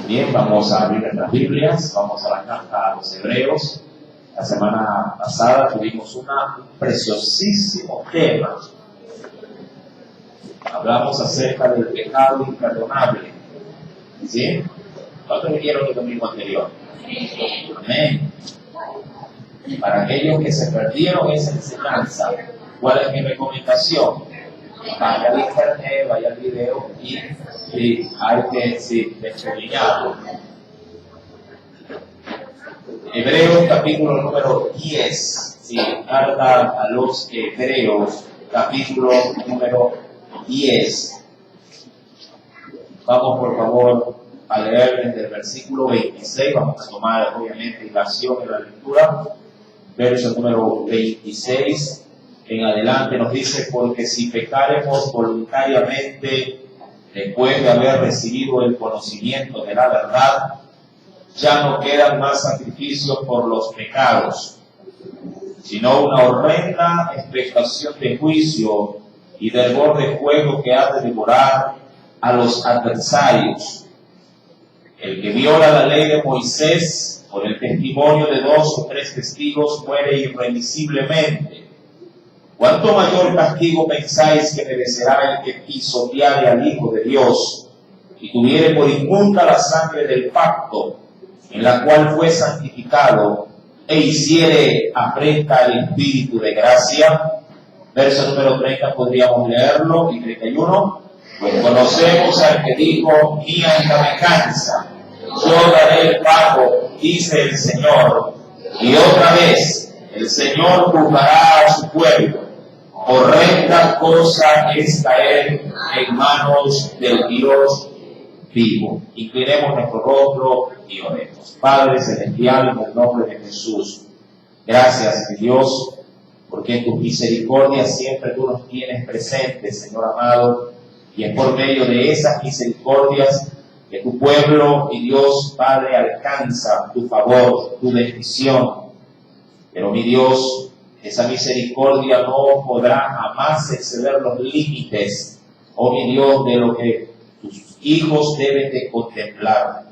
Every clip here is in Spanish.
Bien, vamos a abrir nuestras Biblias, vamos a la carta a los Hebreos. La semana pasada tuvimos un preciosísimo tema. Hablamos acerca del pecado imperdonable. ¿Sí? ¿Cuántos leyeron el domingo anterior? Amén. Para aquellos que se perdieron esa enseñanza, ¿cuál es mi recomendación? Vaya al internet, vaya al video y hay que despeñarlo. Hebreos capítulo número 10. Sí, carta a los Hebreos capítulo número 10. Vamos por favor a leer desde el versículo 26. Vamos a tomar obviamente ilación en la lectura. Verso número 26 en adelante nos dice: porque si pecaremos voluntariamente después de haber recibido el conocimiento de la verdad, ya no quedan más sacrificios por los pecados, sino una horrenda expectación de juicio y del borde fuego que ha de devorar a los adversarios. El que viola la ley de Moisés por el testimonio de 2 o 3 testigos muere irremisiblemente. ¿Cuánto mayor castigo pensáis que merecerá el que pisoteare al Hijo de Dios y tuviere por inmunda la sangre del pacto, en la cual fue santificado, e hiciere afrenta al Espíritu de gracia? Verso número 30 podríamos leerlo, y 31. Pues conocemos al que dijo: mía es la venganza, yo daré el pago, dice el Señor. Y otra vez, el Señor juzgará a su pueblo. Horrenda cosa es caer en manos del Dios vivo. Inclinemos nuestro rostro y oremos. Padre celestial, en el nombre de Jesús, gracias, mi Dios, porque en tus misericordias siempre tú nos tienes presentes, Señor amado, y es por medio de esas misericordias que tu pueblo, mi Dios, Padre, alcanza tu favor, tu bendición. Pero, mi Dios, esa misericordia no podrá jamás exceder los límites, oh mi Dios, de lo que tus hijos deben de contemplar.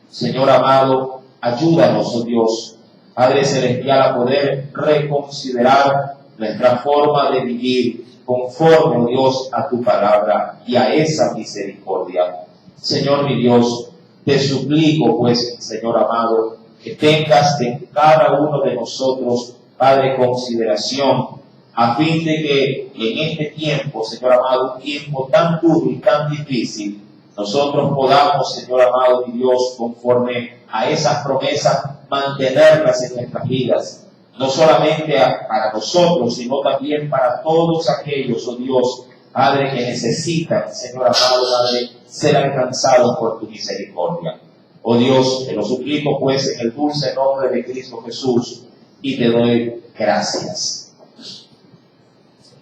Señor amado, ayúdanos, oh Dios, Padre celestial, a poder reconsiderar nuestra forma de vivir conforme, oh Dios, a tu palabra y a esa misericordia. Señor mi Dios, te suplico pues, Señor amado, que tengas en cada uno de nosotros, Padre, consideración, a fin de que en este tiempo, Señor amado, un tiempo tan duro y tan difícil, nosotros podamos, Señor amado y Dios, conforme a esas promesas, mantenerlas en nuestras vidas, no solamente para nosotros, sino también para todos aquellos, oh Dios, Padre, que necesitan, Señor amado, Padre, ser alcanzados por tu misericordia. Oh Dios, te lo suplico pues en el dulce nombre de Cristo Jesús, y te doy gracias.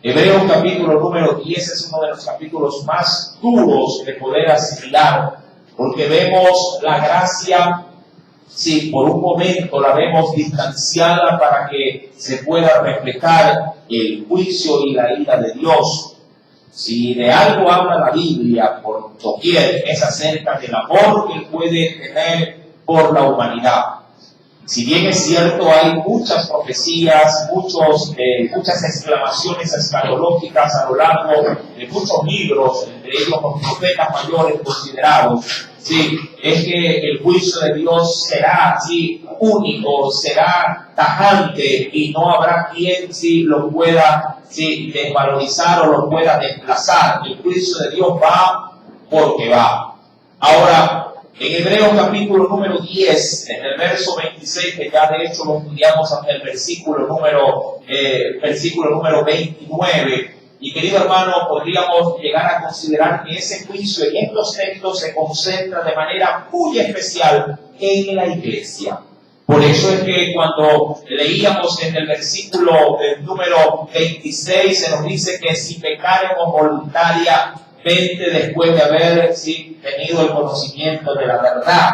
Hebreos capítulo número 10 es uno de los capítulos más duros de poder asimilar, porque vemos la gracia, sí, por un momento la vemos distanciada para que se pueda reflejar el juicio y la ira de Dios. Si de algo habla la Biblia por doquier, es acerca del amor que Él puede tener por la humanidad. Si bien es cierto, hay muchas profecías, muchas exclamaciones escatológicas a lo largo de muchos libros, entre ellos los profetas mayores considerados, sí, es que el juicio de Dios será único, será tajante, y no habrá quien lo pueda desvalorizar o lo pueda desplazar. El juicio de Dios va porque va. Ahora, en Hebreos capítulo número 10, en el verso 26, que ya de hecho lo estudiamos hasta el versículo número 29, y querido hermano, podríamos llegar a considerar que ese juicio en estos textos se concentra de manera muy especial en la iglesia. Por eso es que cuando leíamos en el versículo número 26, se nos dice que si pecaremos voluntariamente después de haber tenido el conocimiento de la verdad.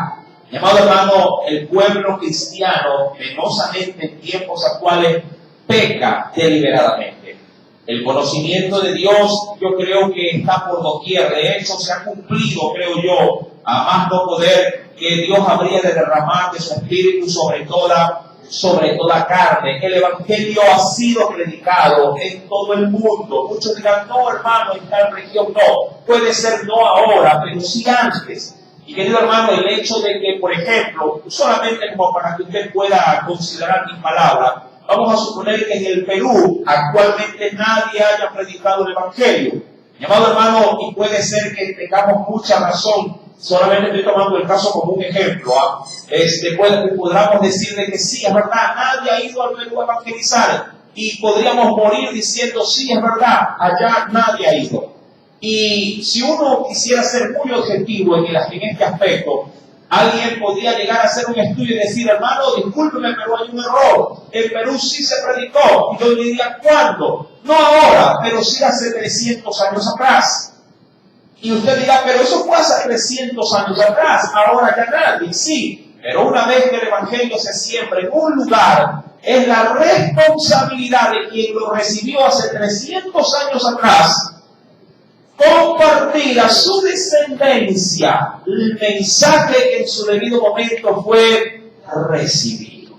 Mi amado hermano, el pueblo cristiano, penosamente en tiempos actuales, peca deliberadamente. El conocimiento de Dios, yo creo que está por doquier. De hecho, se ha cumplido, creo yo, a más no poder, que Dios habría de derramar de su espíritu sobre toda carne. El evangelio ha sido predicado en todo el mundo. Muchos dirán, no, hermano, en tal región no. Puede ser no ahora, pero sí antes. Y querido hermano, el hecho de que, por ejemplo, solamente como para que usted pueda considerar mis palabras, vamos a suponer que en el Perú actualmente nadie haya predicado el evangelio. Mi amado hermano, y puede ser que tengamos mucha razón, solamente estoy tomando el caso como un ejemplo, podríamos decir de que sí, es verdad, nadie ha ido al Perú a evangelizar, y podríamos morir diciendo, sí, es verdad, allá nadie ha ido. Y si uno quisiera ser muy objetivo en este aspecto, alguien podría llegar a hacer un estudio y decir, hermano, discúlpeme, pero hay un error. En Perú sí se predicó. Y yo le diría, ¿cuándo? No ahora, pero sí hace 300 años atrás. Y usted dirá, pero eso fue hace 300 años atrás, ahora ya nadie. Sí, pero una vez que el evangelio se siembra en un lugar, es la responsabilidad de quien lo recibió hace 300 años atrás compartir a su descendencia el mensaje que en su debido momento fue recibido.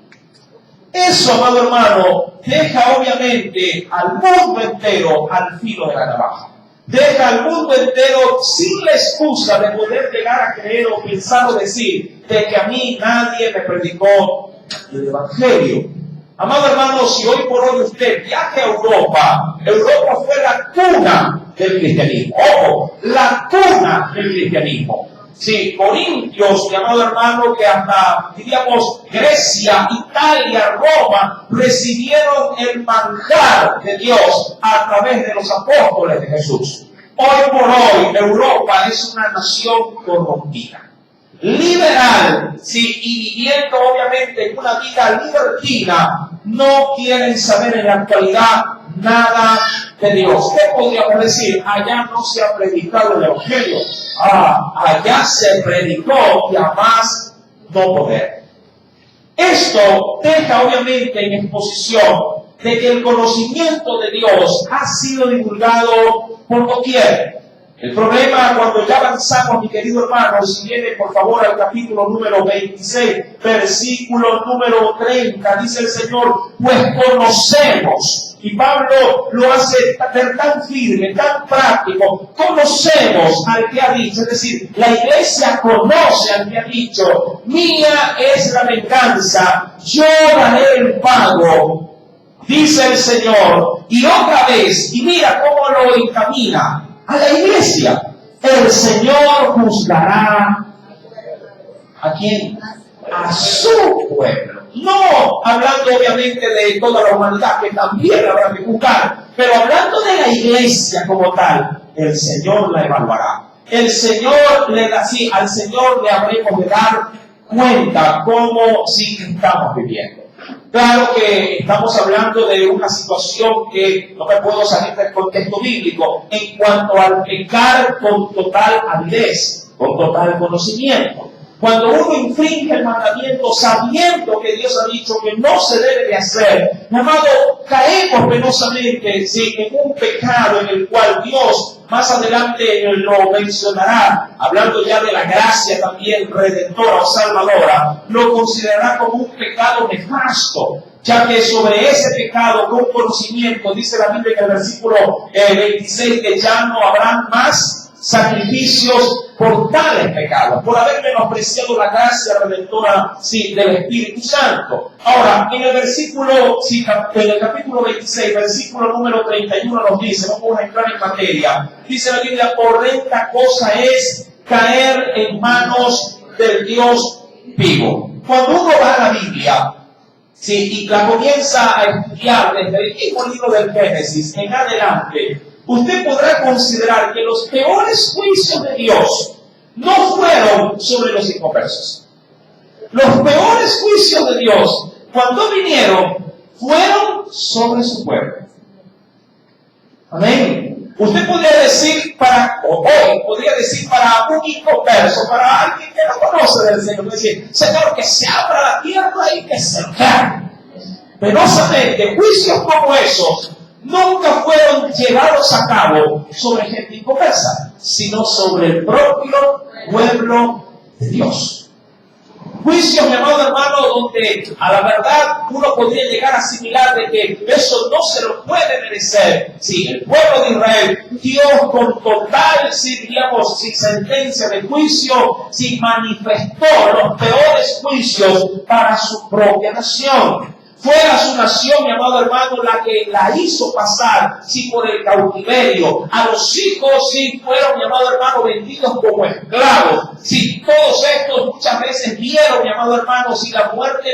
Eso, amado hermano, deja obviamente al mundo entero al filo de la navaja. Deja al mundo entero sin la excusa de poder llegar a creer o pensar o decir de que a mí nadie me predicó el evangelio. Amado hermano, si hoy por hoy usted viaje a Europa, Europa fue la cuna del cristianismo. Ojo, la cuna del cristianismo. Sí, Corintios, mi amado hermano, que hasta, diríamos, Grecia, Italia, Roma, recibieron el manjar de Dios a través de los apóstoles de Jesús. Hoy por hoy, Europa es una nación corrompida, liberal, sí, y viviendo obviamente en una vida libertina, no quieren saber en la actualidad nada de Dios. ¿Qué podríamos decir? Allá no se ha predicado el evangelio. Allá se predicó y a más no poder. Esto deja obviamente en exposición de que el conocimiento de Dios ha sido divulgado por doquier. El problema, cuando ya avanzamos, mi querido hermano, si viene por favor al capítulo número 26, versículo número 30, dice el Señor, pues conocemos, y Pablo lo hace tan firme, tan práctico, conocemos al que ha dicho, es decir, la iglesia conoce al que ha dicho, mía es la venganza, yo daré el pago, dice el Señor, y otra vez, y mira cómo lo encamina a la iglesia. El Señor juzgará ¿a quién? A su pueblo. No hablando obviamente de toda la humanidad, que también habrá que juzgar, pero hablando de la iglesia como tal, el Señor la evaluará. El Señor le da, sí, al Señor le habremos de dar cuenta cómo sí estamos viviendo. Claro que estamos hablando de una situación que no me puedo salir del contexto bíblico en cuanto al pecar con total avidez, con total conocimiento. Cuando uno infringe el mandamiento sabiendo que Dios ha dicho que no se debe de hacer, mi amado, caemos penosamente en un pecado en el cual Dios más adelante lo mencionará, hablando ya de la gracia también redentora o salvadora, lo considerará como un pecado nefasto, ya que sobre ese pecado con conocimiento, dice la Biblia en el versículo 26, que ya no habrán más sacrificios por tales pecados, por haber menospreciado la gracia redentora del Espíritu Santo. Ahora, en el versículo, en el capítulo 26, versículo número 31 nos dice, vamos a entrar en materia, dice la Biblia, horrenda cosa es caer en manos del Dios vivo. Cuando uno va a la Biblia, y la comienza a estudiar desde el mismo libro del Génesis en adelante, usted podrá considerar que los peores juicios de Dios no fueron sobre los inconversos. Los peores juicios de Dios, cuando vinieron, fueron sobre su pueblo. Amén. Usted podría decir podría decir para un inconverso, para alguien que no conoce del Señor, decir, Señor, que se abra la tierra y que se caiga. Penosamente, juicios como esos nunca fueron llevados a cabo sobre gente inconversa, sino sobre el propio pueblo de Dios. Juicios, mi amado hermano, donde a la verdad uno podría llegar a asimilar de que eso no se lo puede merecer. Sí, el pueblo de Israel, Dios con total, digamos, sin sentencia de juicio, sí manifestó los peores juicios para su propia nación. Fue a su nación, mi amado hermano, la que la hizo pasar, sí, por el cautiverio. A los hijos, sí, fueron, mi amado hermano, vendidos como esclavos. Sí, todos estos muchas veces vieron, mi amado hermano, si la muerte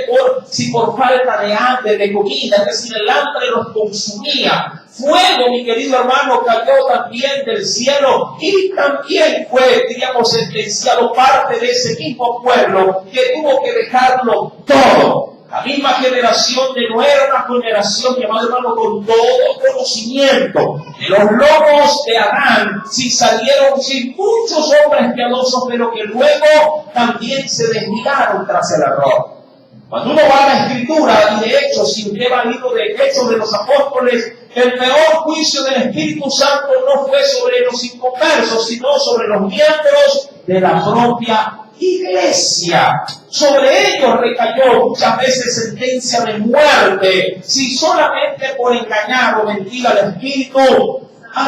por falta de hambre, de comida, es decir, el hambre los consumía. Fuego, mi querido hermano, cayó también del cielo y también fue, digamos, sentenciado parte de ese mismo pueblo que tuvo que dejarlo todo. La misma generación de Noé era una generación, mi amado hermano, con todo conocimiento. De los lomos de Adán, sí salieron muchos hombres piadosos, pero que luego también se desviaron tras el error. Cuando uno va a la Escritura, y de hecho, si usted va al libro de Hechos de los Apóstoles, el peor juicio del Espíritu Santo no fue sobre los inconversos, sino sobre los miembros de la propia iglesia. Sobre ellos recayó muchas veces sentencia de muerte, si solamente por engañar o mentir al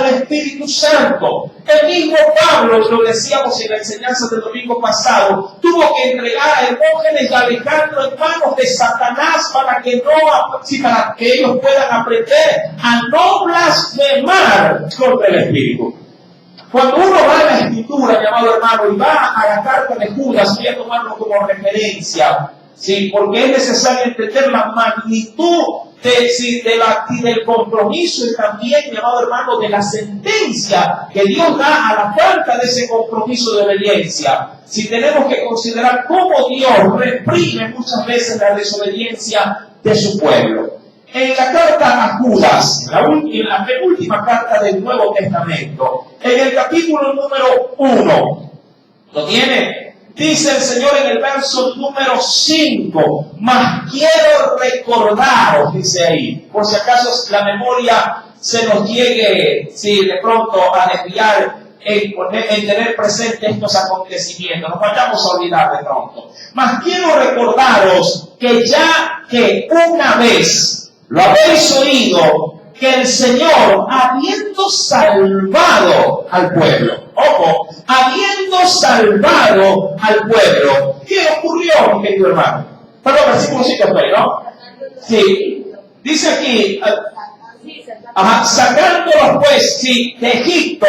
Espíritu Santo. El mismo Pablo, lo decíamos en la enseñanza del domingo pasado, tuvo que entregar a Hermógenes y a Alejandro en manos de Satanás para que ellos puedan aprender a no blasfemar contra el Espíritu. Cuando uno va a la Escritura, mi amado hermano, y va a la carta de Judas, voy a tomarlo como referencia, ¿sí? Porque es necesario entender la magnitud del compromiso y también, mi amado hermano, de la sentencia que Dios da a la falta de ese compromiso de obediencia. Si tenemos que considerar cómo Dios reprime muchas veces la desobediencia de su pueblo. En la carta a Judas, en la penúltima carta del Nuevo Testamento, en el capítulo número 1, ¿lo tiene? Dice el Señor en el verso número 5, mas quiero recordaros, dice ahí, por si acaso la memoria se nos llegue, si de pronto a desviar, en tener presente estos acontecimientos, nos vayamos a olvidar de pronto. Mas quiero recordaros que ya que una vez lo habéis oído, que el Señor, habiendo salvado al pueblo, ojo, habiendo salvado al pueblo, ¿qué ocurrió, mi querido hermano? Perdón, versículo 5, ¿no? Sí, dice aquí, sacándolos pues, sí, de Egipto,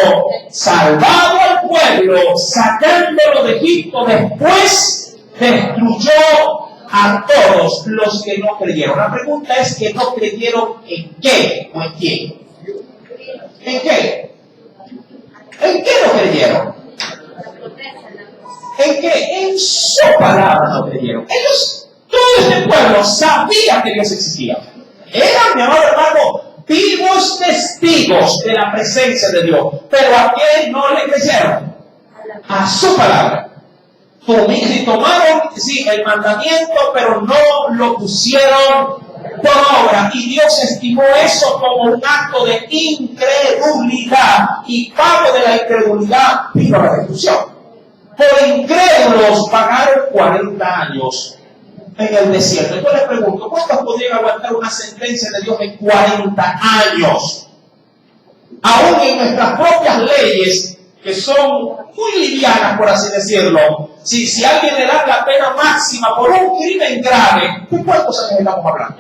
salvado al pueblo, sacándolo de Egipto, después destruyó a todos los que no creyeron. La pregunta es que no creyeron en qué o en quién. ¿En qué? ¿En qué no creyeron? ¿En qué? En su palabra no creyeron. Ellos, todo este pueblo sabía que Dios existía. Eran, mi amado hermano, vivos testigos de la presencia de Dios. Pero ¿a quién no le creyeron? A su palabra. Tomaron, sí, el mandamiento, pero no lo pusieron por obra. Y Dios estimó eso como un acto de incredulidad. Y pago de la incredulidad vino la destrucción. Por incrédulos pagaron 40 años en el desierto. Yo les pregunto, ¿cuántos podrían aguantar una sentencia de Dios en 40 años? Aún en nuestras propias leyes, que son muy livianas, por así decirlo, si a alguien le da la pena máxima por un crimen grave, ¿de cuántos años estamos hablando?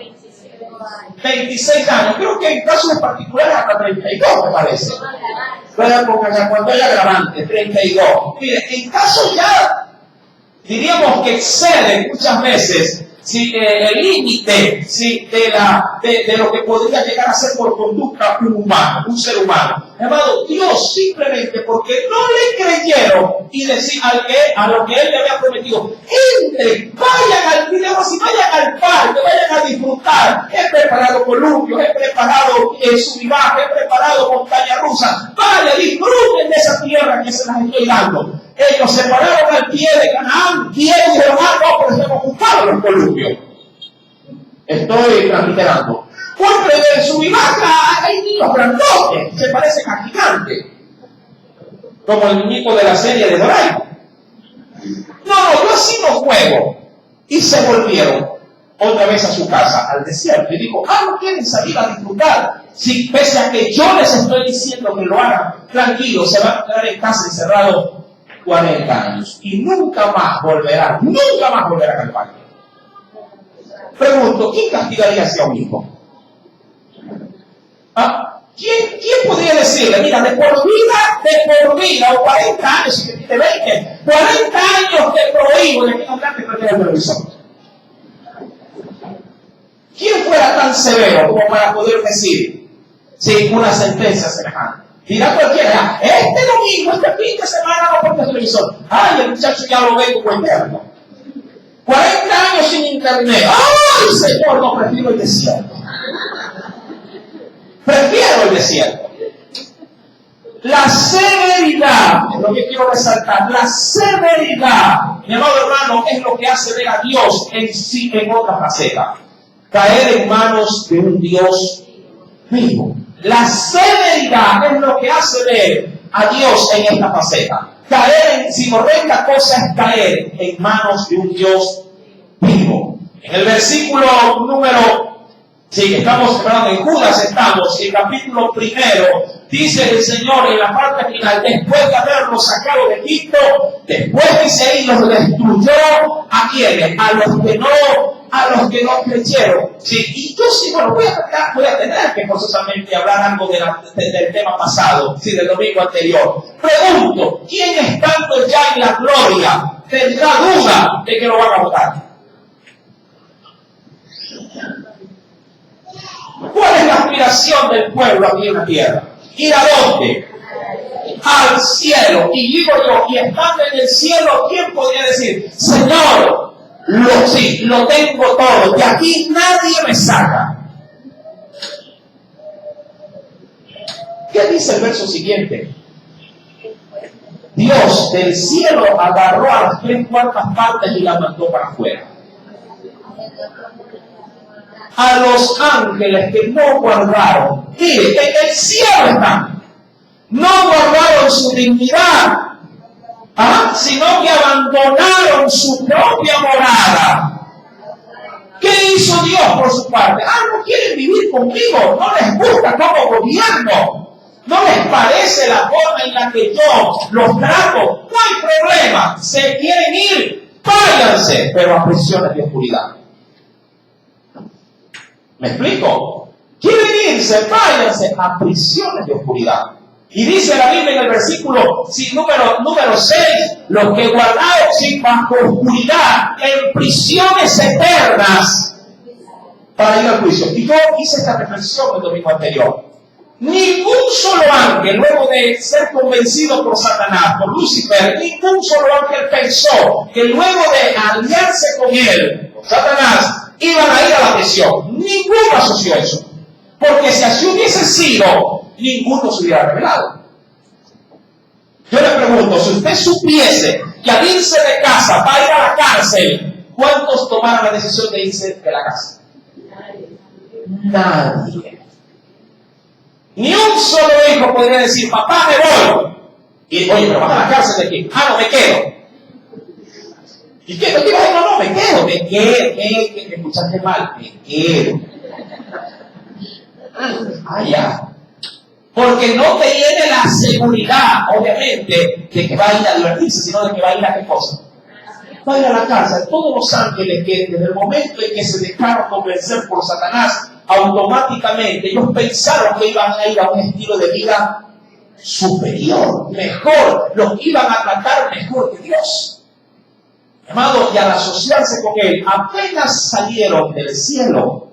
26 años. Creo que en casos particulares hasta 32, me parece. Cuando hay agravante, 32. Mire, en casos ya, diríamos que exceden muchas veces el límite de lo que podría llegar a ser por conducta un ser humano. Hermano, Dios simplemente porque no le creyeron y decir a lo que Él le había prometido, vayan al parque, vayan a disfrutar. He preparado columpios, he preparado subibaja, he preparado montaña rusa. Vaya, disfruten de esa tierra que se las estoy dando. Ellos se pararon al pie de Canaán y ellos dijeron, no, pero hemos ocupado los columpios. Estoy transmitiendo. Porque de su baja hay niños grandotes, se parecen a gigantes. Como el muñeco de la serie de Doraemon. No, yo así no juego. y se volvieron otra vez a su casa, al desierto. Y dijo, no quieren salir a disfrutar. Si pese a que yo les estoy diciendo que lo hagan, tranquilos, se van a quedar en casa encerrados 40 años. Y nunca más volverán al parque. Pregunto, ¿quién castigaría hacia un hijo? ¿Quién podría decirle, mira, de por vida, o 40 años, si te tiene 20, 40 años te prohíbo de que no cantes frente al televisor? ¿Quién fuera tan severo como para poder decir, sin una sentencia semejante? Dirá cualquiera, este domingo, este fin de semana no ponte el televisor. Ay, el muchacho ya lo ve como eterno. 40 años sin internet. Ay, Señor, no, prefiero el desierto. Prefiero el desierto. La severidad, es lo que quiero resaltar, la severidad, mi amado hermano, es lo que hace ver a Dios en otra faceta. Caer en manos de un Dios vivo. La severidad es lo que hace ver a Dios en esta faceta. Si horrenda cosa es caer en manos de un Dios vivo. En el versículo estamos hablando en Judas, estamos en el capítulo 1, dice el Señor en la parte final, después de haberlos sacado de Egipto, después dice ahí, los destruyó a quienes, a los que no creyeron. Sí, y yo sí, bueno, voy a tener que forzosamente hablar algo del tema pasado, del domingo anterior. Pregunto, ¿quién estando ya en la gloria tendrá duda de que lo van a votar? ¿Cuál es la aspiración del pueblo aquí en la tierra? ¿Ir a dónde? Al cielo. Y digo yo, y estando en el cielo, ¿quién podría decir, Señor, lo tengo todo, de aquí nadie me saca? ¿Qué dice el verso siguiente? Dios del cielo agarró a las 3/4 partes y la mandó para afuera. A los ángeles que no guardaron, mire, en el cielo están, no guardaron su dignidad, sino que abandonaron su propia morada. ¿Qué hizo Dios por su parte? No quieren vivir conmigo, no les gusta como gobierno, no les parece la forma en la que yo los trato, no hay problema, se quieren ir, váyanse, pero a prisiones de oscuridad. ¿Me explico? Quieren irse, váyanse a prisiones de oscuridad. Y dice la Biblia en el versículo número 6, los que guardaron bajo oscuridad en prisiones eternas para ir al juicio. Y yo hice esta reflexión el domingo anterior. Ningún solo ángel, luego de ser convencido por Satanás, por Lucifer, ningún solo ángel pensó que luego de aliarse con él, Satanás, iban a ir a la prisión. Ninguno asoció eso. Porque si así hubiese sido, ninguno se hubiera revelado. Yo le pregunto, si usted supiese que al irse de casa va a ir a la cárcel, ¿cuántos tomaron la decisión de irse de la casa? Nadie. Ni un solo hijo podría decir, papá, me voy. Y oye, pero vas a la cárcel de qué? No, me quedo. ¿Y qué? ¿No te vas a ir? No, me quedo. Me escuchaste mal. Me quedo. Ya. Porque no te tiene la seguridad, obviamente, de que va a ir a divertirse, sino de que va a ir a qué cosa. Va a ir a la casa. Todos los ángeles que desde el momento en que se dejaron convencer por Satanás, automáticamente ellos pensaron que iban a ir a un estilo de vida superior, mejor, los iban a tratar mejor que Dios. Amado, y al asociarse con él, apenas salieron del cielo,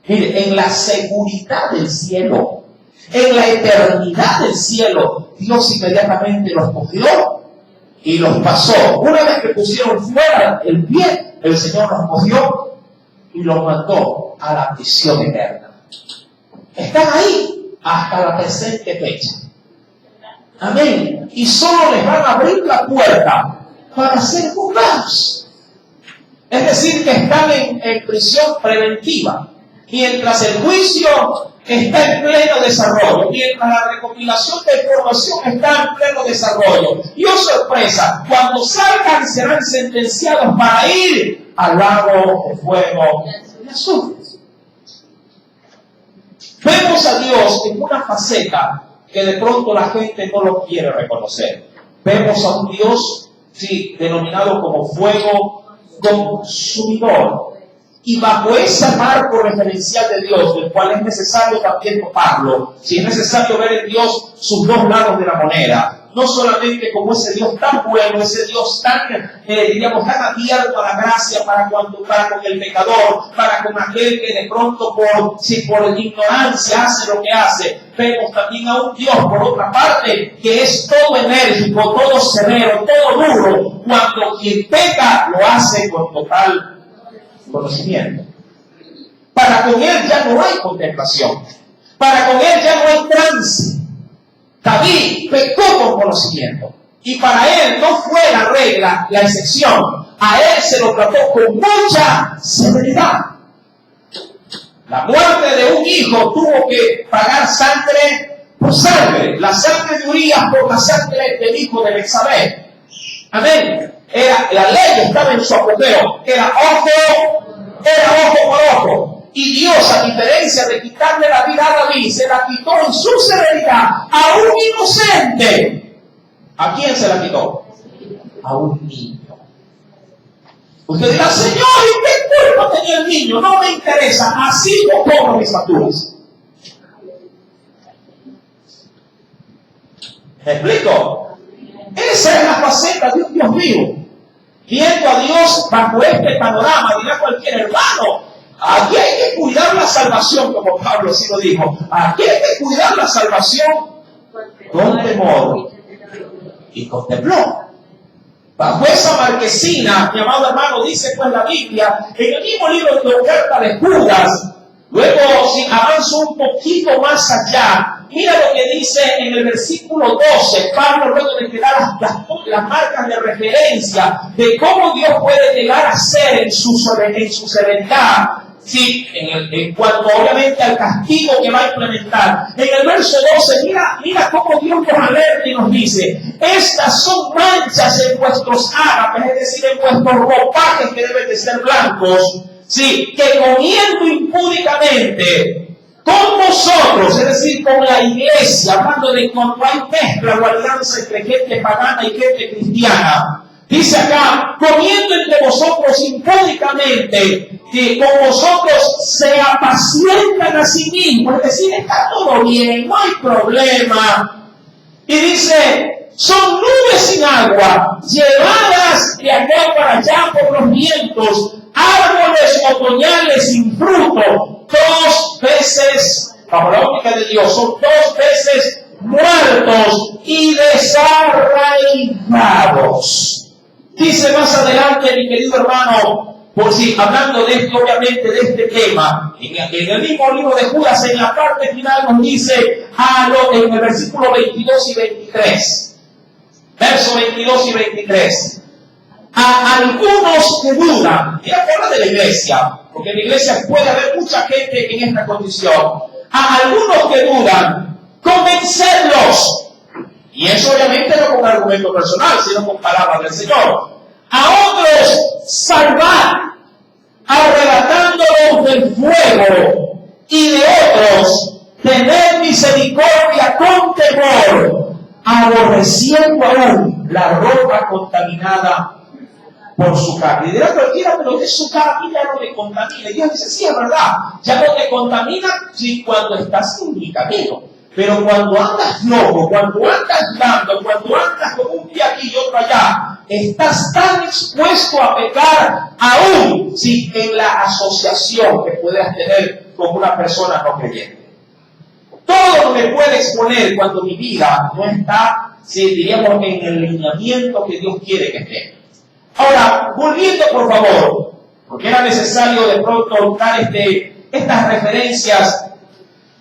mire, en la seguridad del cielo, en la eternidad del cielo, Dios inmediatamente los cogió y los pasó. Una vez que pusieron fuera el pie, el Señor los cogió y los mandó a la prisión eterna. Están ahí hasta la presente fecha. Amén. Y solo les van a abrir la puerta para ser juzgados. Es decir, que están en prisión preventiva. Mientras el juicio está en pleno desarrollo, mientras la recopilación de información está en pleno desarrollo. Y oh sorpresa, cuando salgan serán sentenciados para ir al lago de fuego y azufre. Vemos a Dios en una faceta que de pronto la gente no lo quiere reconocer. Vemos a un Dios, sí, denominado como fuego consumidor. Y bajo ese marco referencial de Dios, del cual es necesario también tomarlo, si es necesario ver en Dios sus dos lados de la moneda, no solamente como ese Dios tan bueno, ese Dios tan, tan abierto a la gracia para con el pecador, para con aquel que de pronto por ignorancia hace lo que hace. Vemos también a un Dios, por otra parte, que es todo enérgico, todo severo, todo duro, cuando quien peca lo hace con total conocimiento. Para con él ya no hay contemplación, para con él ya no hay trance. David pecó con conocimiento y para él no fue la regla, la excepción. A él se lo trató con mucha severidad. La muerte de un hijo tuvo que pagar sangre por sangre, la sangre de Urías por la sangre del hijo de Betsabé. Amén. La ley estaba en su apogeo, era ojo por ojo. Y Dios, a diferencia de quitarle la vida a David, se la quitó en su severidad a un inocente. ¿A quién se la quitó? A un niño. Usted dirá, Señor, ¿y qué culpa tenía el niño? No me interesa, así yo cobro mis facturas. ¿Me explico? Esa es la faceta de un Dios vivo. Viendo a Dios bajo este panorama, dirá cualquier hermano, aquí hay que cuidar la salvación, como Pablo sí lo dijo. Aquí hay que cuidar la salvación con temor y con temblor. Bajo esa marquesina, mi amado hermano, dice pues la Biblia, en el mismo libro de la carta de Judas, luego si avanzo un poquito más allá, mira lo que dice en el versículo 12, Pablo luego de que da las marcas de referencia de cómo Dios puede llegar a ser en su severidad. Sí, en cuanto obviamente al castigo que va a implementar. En el verso 12, mira cómo Dios nos alerta y nos dice, estas son manchas en vuestros ágapes, es decir, en vuestros ropajes que deben de ser blancos, sí, que comiendo impúdicamente con vosotros, es decir, con la iglesia, hablando de cuando hay mezcla o alianza entre gente pagana y gente cristiana. Dice acá, comiendo entre vosotros impúdicamente, que con vosotros se apacientan a sí mismos, es decir, está todo bien, no hay problema. Y dice, son nubes sin agua, llevadas de acá para allá por los vientos, árboles otoñales sin fruto, 2 veces, bajo la óptica de Dios, son 2 veces muertos y desarraigados. Dice más adelante, mi querido hermano, por si hablando de esto, obviamente de este tema, en el mismo libro de Judas, en la parte final nos dice, en el versículo 22 y 23, verso 22 y 23, a algunos que dudan, mira que habla de la iglesia, porque en la iglesia puede haber mucha gente en esta condición, a algunos que dudan, convencerlos. Y eso obviamente no con argumento personal, sino con palabras del Señor. A otros salvar, arrebatándolos del fuego, y de otros tener misericordia con temor, aborreciendo aún la ropa contaminada por su carne. Y dirá cualquiera, pero es su carne, ya no me contamina. Y Dios dice, sí, es verdad, ya no te contamina sí, cuando estás en mi camino. Pero cuando andas loco, cuando andas dando, cuando andas con un pie aquí y otro allá, estás tan expuesto a pecar aún si en la asociación que puedas tener con una persona no creyente. Todo lo que puede exponer cuando mi vida no está, si diríamos, en el lineamiento que Dios quiere que esté. Ahora, volviendo por favor, porque era necesario de pronto dar estas referencias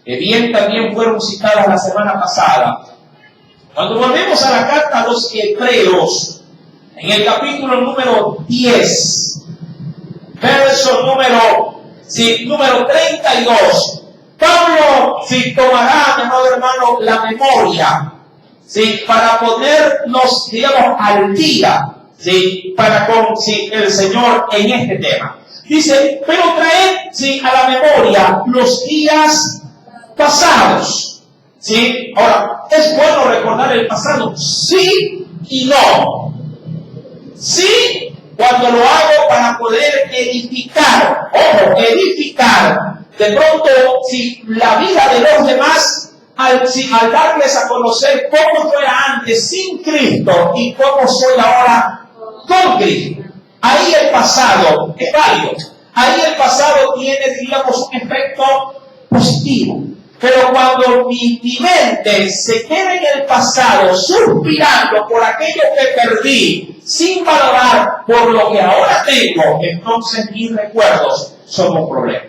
que bien también fueron citadas la semana pasada. Cuando volvemos a la carta a los Hebreos, en el capítulo número 10, verso número 32, Pablo, si tomará, mi amado hermano, la memoria, ¿sí? Para ponernos, digamos, al día, ¿sí? Para con el Señor en este tema. Dice, pero traed, ¿sí?, a la memoria los días pasados, ¿sí? Ahora, ¿es bueno recordar el pasado? Sí y no. Sí, cuando lo hago para poder edificar, ojo, edificar, de pronto, si la vida de los demás, al darles a conocer cómo yo era antes sin Cristo y cómo soy ahora con Cristo, ahí el pasado es válido. Ahí el pasado tiene, digamos, un efecto positivo. Pero cuando mi mente se queda en el pasado, suspirando por aquello que perdí, sin valorar por lo que ahora tengo, entonces mis recuerdos son un problema.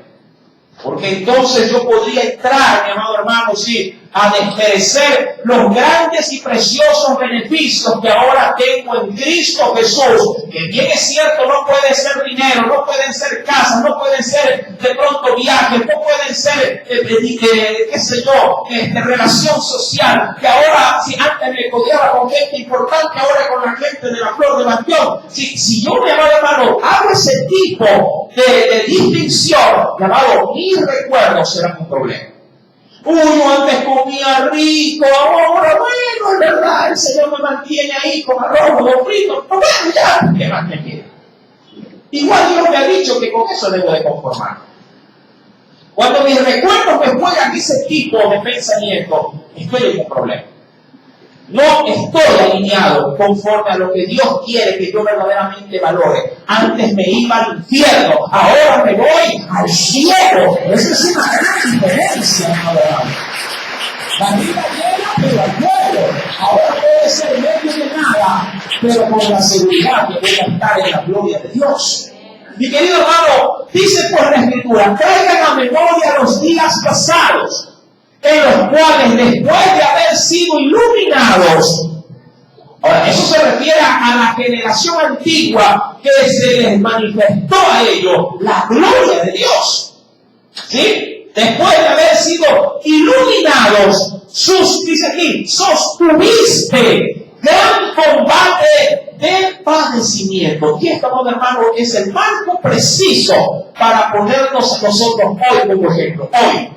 Porque entonces yo podría entrar, mi amado hermano, sí, a desmerecer los grandes y preciosos beneficios que ahora tengo en Cristo Jesús, que bien es cierto, no puede ser dinero, no pueden ser casas, no pueden ser de pronto viajes, no pueden ser, qué sé yo, relación social, que ahora, si antes me codeaba con gente importante, ahora con la gente de la Flor de Bastión, si yo, mi amado hermano, hago ese tipo de distinción, mi amado, mis recuerdos serán un problema. Uno antes comía rico, ahora bueno, es verdad, el Señor me mantiene ahí con arroz, con frito, pero bueno, ya, ¿qué más me quiere? Igual Dios me ha dicho que con eso debo de conformarme. Cuando mis recuerdos me juegan ese tipo de pensamiento, estoy en un problema. No estoy alineado conforme a lo que Dios quiere que yo verdaderamente valore. Antes me iba al infierno, ahora me voy al cielo. Esa es una gran diferencia, ahora. La vida llega, pero al cielo. Ahora puede ser medio de nada, pero con la seguridad que voy a estar en la gloria de Dios. Mi querido hermano, dice por la Escritura, traigan a memoria los días pasados, en los cuales después de haber sido iluminados, ahora eso se refiere a la generación antigua que se les manifestó a ellos la gloria de Dios, ¿sí? Después de haber sido iluminados, dice aquí, sostuviste gran combate de padecimiento. Y esto, hermano, es el marco preciso para ponernos a nosotros hoy como ejemplo. Hoy,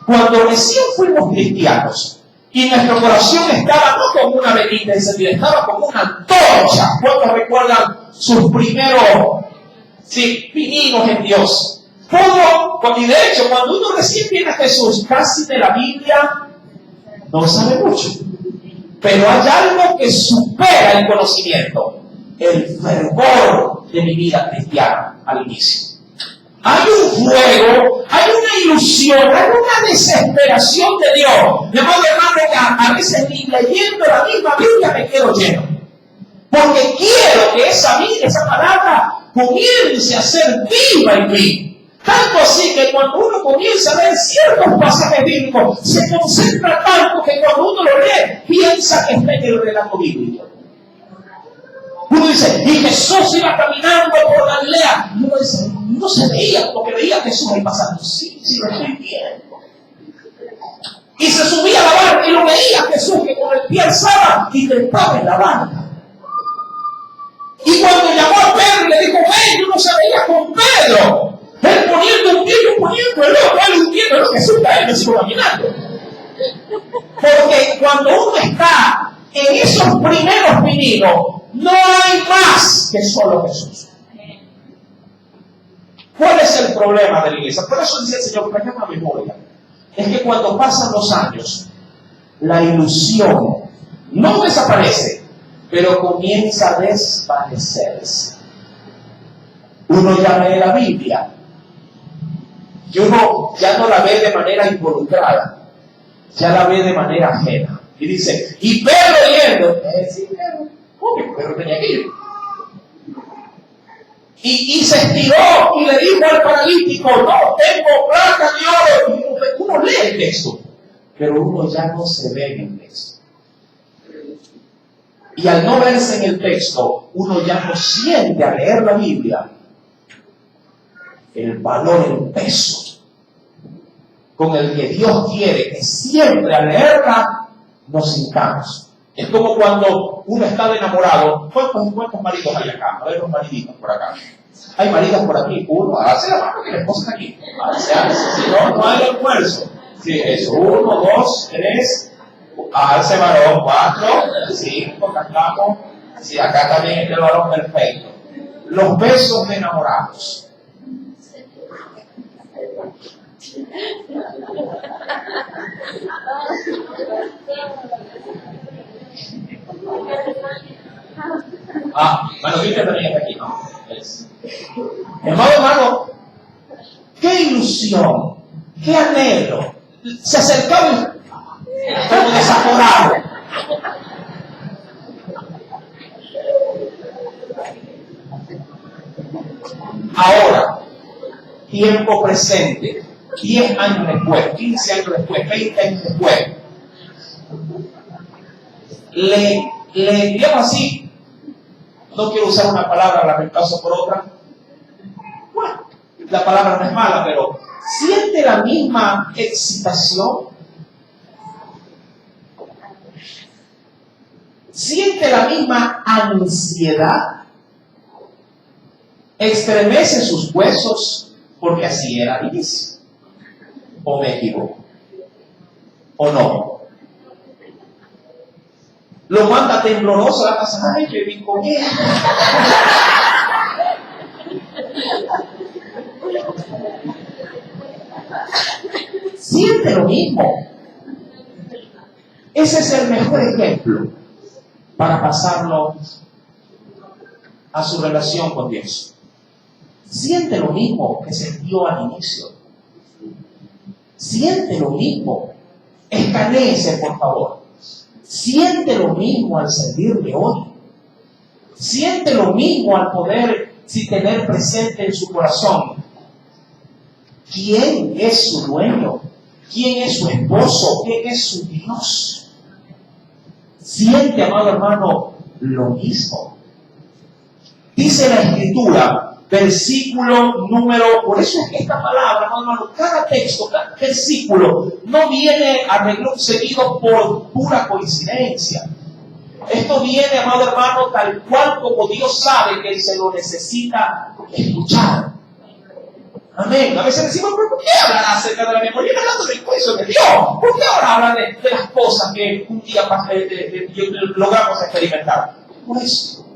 cuando recién fuimos cristianos y nuestro corazón estaba no como una velita encendida, estaba como una antorcha. ¿Cuántos recuerdan sus primeros pininos en Dios? Y de hecho, cuando uno recién viene a Jesús, casi de la Biblia no sabe mucho. Pero hay algo que supera el conocimiento: el fervor de mi vida cristiana al inicio. Hay un fuego, hay una ilusión, hay una desesperación de Dios. De modo, hermano, que a veces ni leyendo la misma Biblia me quedo lleno. Porque quiero que esa palabra comience a ser viva en mí. Tanto así que cuando uno comienza a ver ciertos pasajes bíblicos, se concentra tanto que cuando uno lo lee, piensa que está en el relato bíblico. Uno dice, y Jesús iba caminando por Galilea. Y uno dice, no se veía, porque veía a Jesús ahí pasando. Sí, lo estoy viendo. Y se subía a la barca y lo veía a Jesús que con el pie alzaba y trepaba en la barca. Y cuando llamó a Pedro y le dijo, ven, yo no se veía con Pedro. Él poniendo un pie, yo poniendo el otro, él hundiendo lo que suba, él me sigo caminando. Porque cuando uno está en esos primeros pininos, no hay más que solo Jesús. ¿Cuál es el problema de la iglesia? Por eso dice el Señor, traigan a memoria. Es que cuando pasan los años, la ilusión no desaparece, pero comienza a desvanecerse. Uno ya lee la Biblia y uno ya no la ve de manera involucrada, ya la ve de manera ajena. Y dice, y Pedro yendo, Pedro tenía que ir. Y se estiró y le dijo al paralítico, no tengo plata ni oro. Uno lee el texto, pero uno ya no se ve en el texto. Y al no verse en el texto, uno ya no siente al leer la Biblia el valor, el peso con el que Dios quiere que siempre al leerla nos sintamos. Es como cuando uno está enamorado. ¿Cuántos maridos hay acá? A ver los mariditos por acá. Hay maridas por aquí. Uno, hace la mano que la esposa está aquí. Si no hay almuerzo. Sí, eso. 1, 2, 3. Alce varón. 4, 5. Cantamos. Sí, acá también es el varón perfecto. Los besos de enamorados. Manolita también está aquí, ¿no? Hermano, qué ilusión, qué anhelo. Se acercaba como desaforado. Ahora, tiempo presente, 10 años después, 15 años después, 20 años después, le digamos así, no quiero usar una palabra, la reemplazo por otra. Bueno, la palabra no es mala, pero ¿siente la misma excitación? ¿Siente la misma ansiedad? ¿Estremece sus huesos? Porque así era al inicio. ¿O me equivoco? ¿O no? Lo manda tembloroso a la casa. Ay, que vi con ella. Siente lo mismo. Ese es el mejor ejemplo para pasarlo a su relación con Dios. Siente lo mismo que sintió al inicio. Siente lo mismo. Escanéese, por favor. Siente lo mismo al servirle hoy. Siente lo mismo al poder tener presente en su corazón quién es su dueño, quién es su esposo, quién es su Dios. Siente, amado hermano, lo mismo. Dice la Escritura, versículo número, por eso es que esta palabra, amado hermano, cada texto, cada versículo, no viene a renglón seguido por pura coincidencia. Esto viene, amado hermano, tal cual como Dios sabe que se lo necesita escuchar. Amén. A veces decimos, ¿pero por qué hablan acerca de la memoria? Están hablando del juicio de Dios. ¿Por qué ahora hablan de las cosas que un día logramos experimentar? Por eso.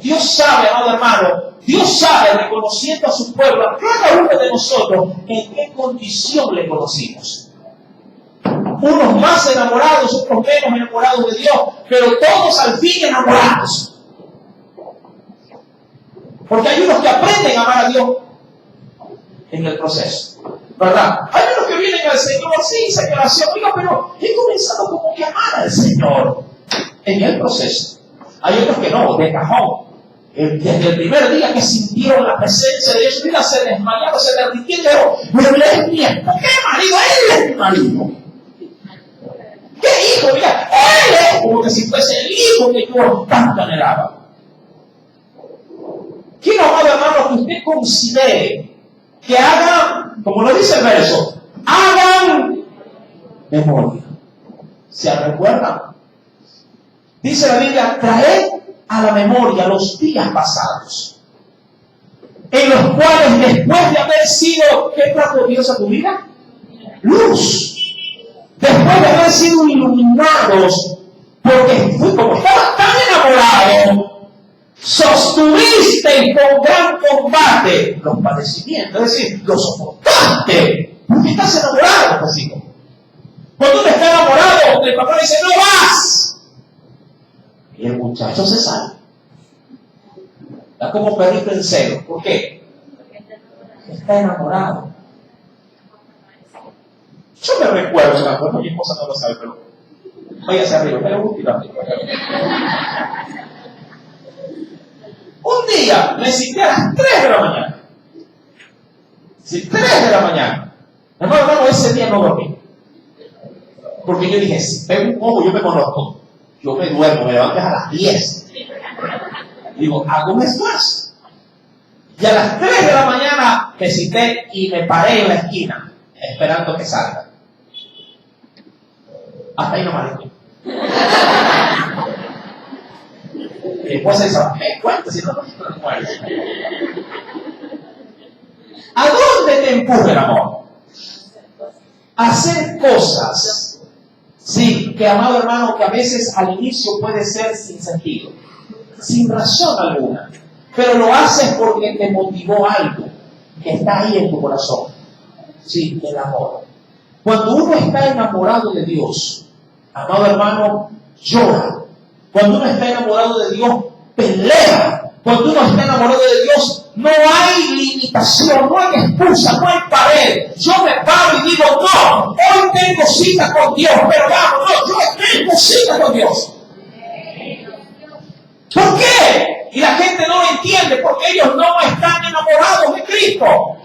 Dios sabe, amado hermano, Dios sabe, reconociendo a su pueblo, a cada uno de nosotros, en qué condición le conocimos. Unos más enamorados, otros menos enamorados de Dios, pero todos al fin enamorados. Porque hay unos que aprenden a amar a Dios en el proceso, ¿verdad? Hay unos que vienen al Señor así, Señor, así, oiga, pero he comenzado como que a amar al Señor en el proceso. Hay otros que no, de cajón. Desde el primer día que sintieron la presencia de Dios, mira, se desmayaron, se derritieron, pero él es mi esposo, ¿qué marido? Él es mi marido. ¿Qué hijo? Mira, él es como que si fuese el hijo que yo tanto anhelaba. Quiero, amado hermano, que usted considere que hagan, como lo dice el verso, hagan memoria. ¿Se recuerdan? Dice la Biblia, traed a la memoria los días pasados, en los cuales después de haber sido, ¿qué trajo Dios a tu vida? Luz. Después de haber sido iluminados, porque fue como estabas tan enamorado, sostuviste con gran combate los padecimientos, es decir, los soportaste, porque estás enamorado, pues hijo. Cuando uno está enamorado, el papá dice, no vas. Y el muchacho se sale. Está como perrito en celo. ¿Por qué? Está enamorado. Yo me recuerdo, mi esposa no lo sabe, pero váyase arriba, pero un día me cité a las 3 de la mañana. Sí, 3 de la mañana. Hermano, ese día no dormí. Porque yo dije, si pego un ojo, yo me conozco. Yo me duermo, me levanto a las 10. Digo, hago un esfuerzo. Y a las 3 de la mañana me cité y me paré en la esquina. esperando que salga. Hasta ahí nomás. Y después se me cuenta, si no, no muere. ¿A dónde te empuja el amor? A hacer cosas, sí, que amado hermano, que a veces al inicio puede ser sin sentido, sin razón alguna, pero lo haces porque te motivó algo que está ahí en tu corazón. Sí, el amor. Cuando uno está enamorado de Dios, amado hermano, llora. Cuando uno está enamorado de Dios, pelea. Cuando uno está enamorado de Dios, no hay limitación, no hay excusa, no hay pared. Yo me paro y digo, no, hoy tengo cita con Dios, pero vamos, no, yo tengo cita con Dios. ¿Por qué? Y la gente no lo entiende, porque ellos no están enamorados de Cristo.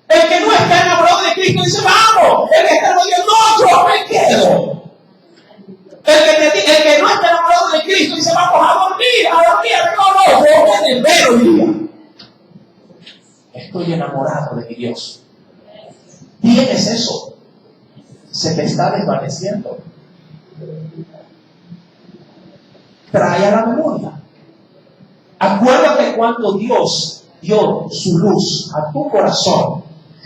El que no está enamorado de Cristo dice, vamos. El que está enamorado de Dios, no, yo me quedo. El que no está enamorado de Cristo dice, vamos a dormir, no, yo me desvelo hoy día. Estoy enamorado de mi Dios. ¿Tienes eso? Se te está desvaneciendo. Trae a la memoria. Acuérdate cuando Dios dio su luz a tu corazón.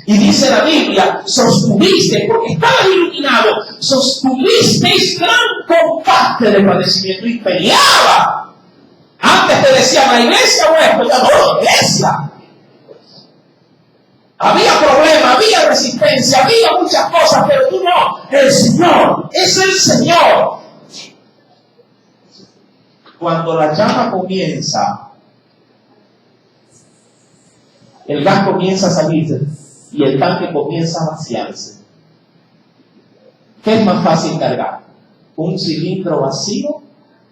Y dice la Biblia, sostuviste, porque estabas iluminado, sostuvisteis gran combate de padecimiento y peleaba. Antes te decían la iglesia o esto, ya no, la iglesia. Había problemas, había resistencia, había muchas cosas, pero tú no. El Señor, es el Señor. Cuando la llama comienza, el gas comienza a salir y el tanque comienza a vaciarse. ¿Qué es más fácil cargar? ¿Un cilindro vacío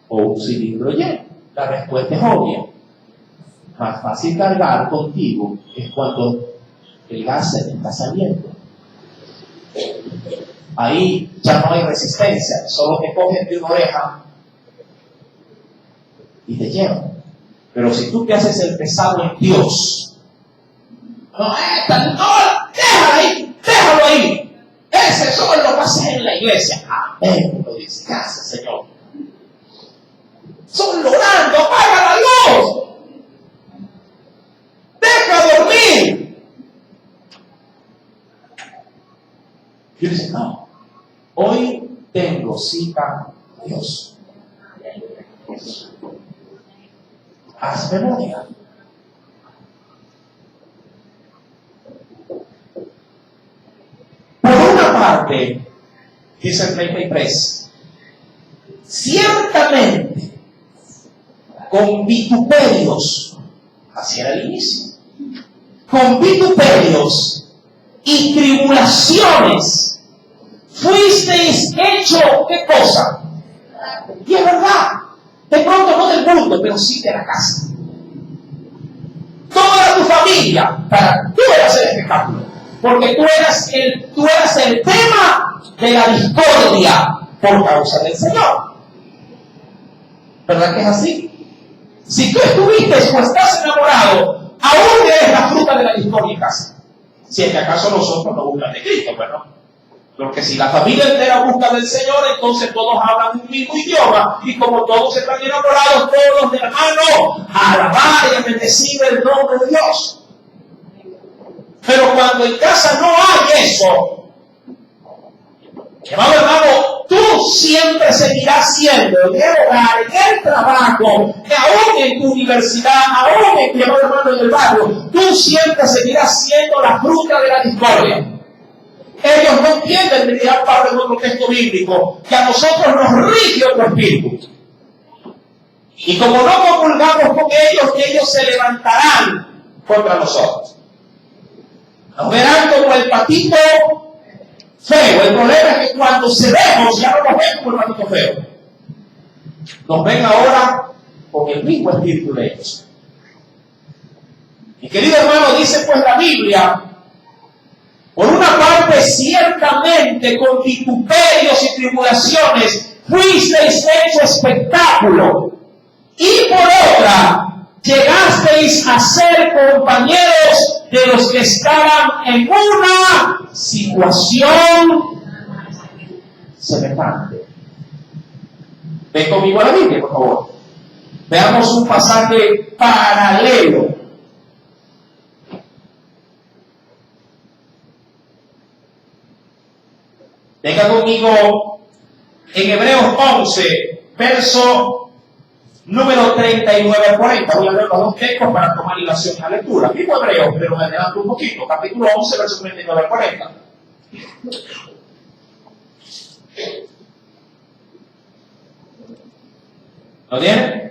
o un cilindro lleno? La respuesta es obvia. Más fácil cargar contigo es cuando el gas se te está saliendo. Ahí ya no hay resistencia, solo te cogen de una oreja y te llevan. Pero si tú te haces el pesado en Dios, no, déjalo ahí. Ese solo lo pasé en la iglesia. Amén, lo dice. Gracias, Señor. Solo orando, apaga la luz. Deja dormir. Y dice, no, hoy tengo cita con Dios. Haz memoria. Por una parte, dice el 33, ciertamente con vituperios, así era el inicio, con vituperios y tribulaciones fuisteis hecho, ¿qué cosa? Y es verdad, de pronto no del mundo, pero sí de la casa. Toda tu familia, tú eras el espectáculo. Porque tú eras el tema de la discordia por causa del Señor. ¿Verdad que es así? Si tú estuviste o estás enamorado, aún eres la fruta de la discordia en casa. Si es que acaso los otros no buscan de Cristo, pues no. Porque si la familia entera busca del Señor, entonces todos hablan un mismo idioma. Y como todos están enamorados, todos de la mano, a alabar y a bendecir el nombre de Dios. Pero cuando en casa no hay eso, amado hermano, tú siempre seguirás siendo en el hogar, en el trabajo, aún en tu universidad, aún en tu hermano en el barrio, tú siempre seguirás siendo la fruta de la discordia. Ellos no entienden, diría Pablo en otro texto bíblico, que a nosotros nos rige otro espíritu. Y como no comulgamos con ellos se levantarán contra nosotros. Nos verán como el patito feo. El problema es que cuando se vemos, ya no nos ven como el patito feo. Nos ven ahora con el mismo espíritu de ellos. Mi querido hermano, dice pues la Biblia, por una parte, ciertamente con vituperios y tribulaciones fuisteis hecho espectáculo. Y por otra, llegasteis a ser compañeros de los que estaban en una situación semejante. Ven conmigo a la Biblia, por favor. Veamos un pasaje paralelo. Venga conmigo en Hebreos 11, verso número 39 al 40. Voy a leer los dos textos para tomar ilación a la lectura. Mismo Hebreos, pero me adelanto un poquito. Capítulo 11, verso 39 al 40. ¿Lo tienen?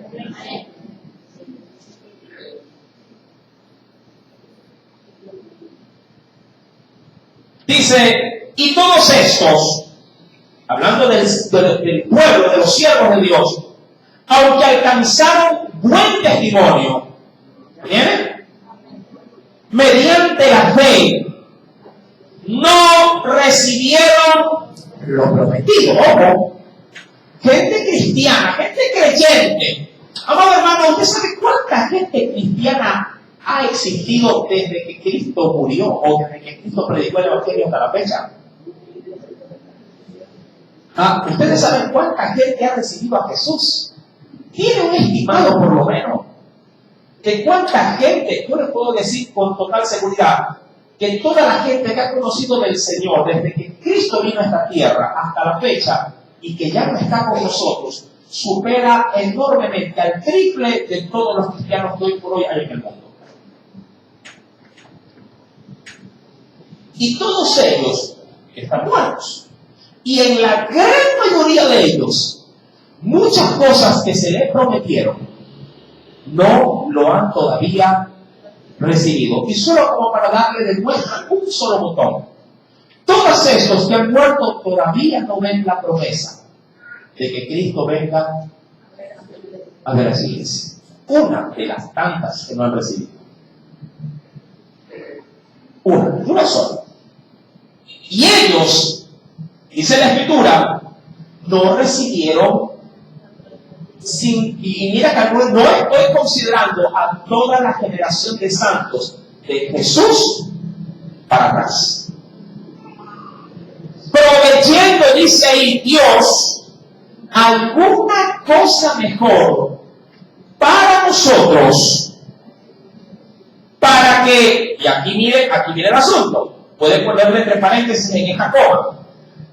Dice, y todos estos, hablando del pueblo, de los siervos de Dios, aunque alcanzaron buen testimonio, ¿viene? Mediante la fe, no recibieron lo prometido. Ojo, gente cristiana, gente creyente. Amado hermano, ¿usted sabe cuánta gente cristiana ha existido desde que Cristo murió o desde que Cristo predicó el Evangelio hasta la fecha? ¿Ustedes saben cuánta gente ha recibido a Jesús? ¿Tiene un estimado por lo menos? ¿De cuánta gente? Yo les puedo decir con total seguridad que toda la gente que ha conocido del Señor desde que Cristo vino a esta tierra hasta la fecha y que ya no está con nosotros, supera enormemente al triple de todos los cristianos que hoy por hoy hay en el mundo. Y todos ellos están muertos. Y en la gran mayoría de ellos, muchas cosas que se les prometieron no lo han todavía recibido. Y solo como para darle de muestra un solo botón. Todos estos que han muerto todavía no ven la promesa de que Cristo venga a ver a su iglesia. Una de las tantas que no han recibido. Una sola. Y ellos, dice la Escritura, no recibieron y mira que no estoy considerando a toda la generación de santos de Jesús para atrás. Proveyendo, dice ahí Dios, alguna cosa mejor para nosotros, para que, y aquí mire el asunto, pueden ponerle entre paréntesis en esta coma,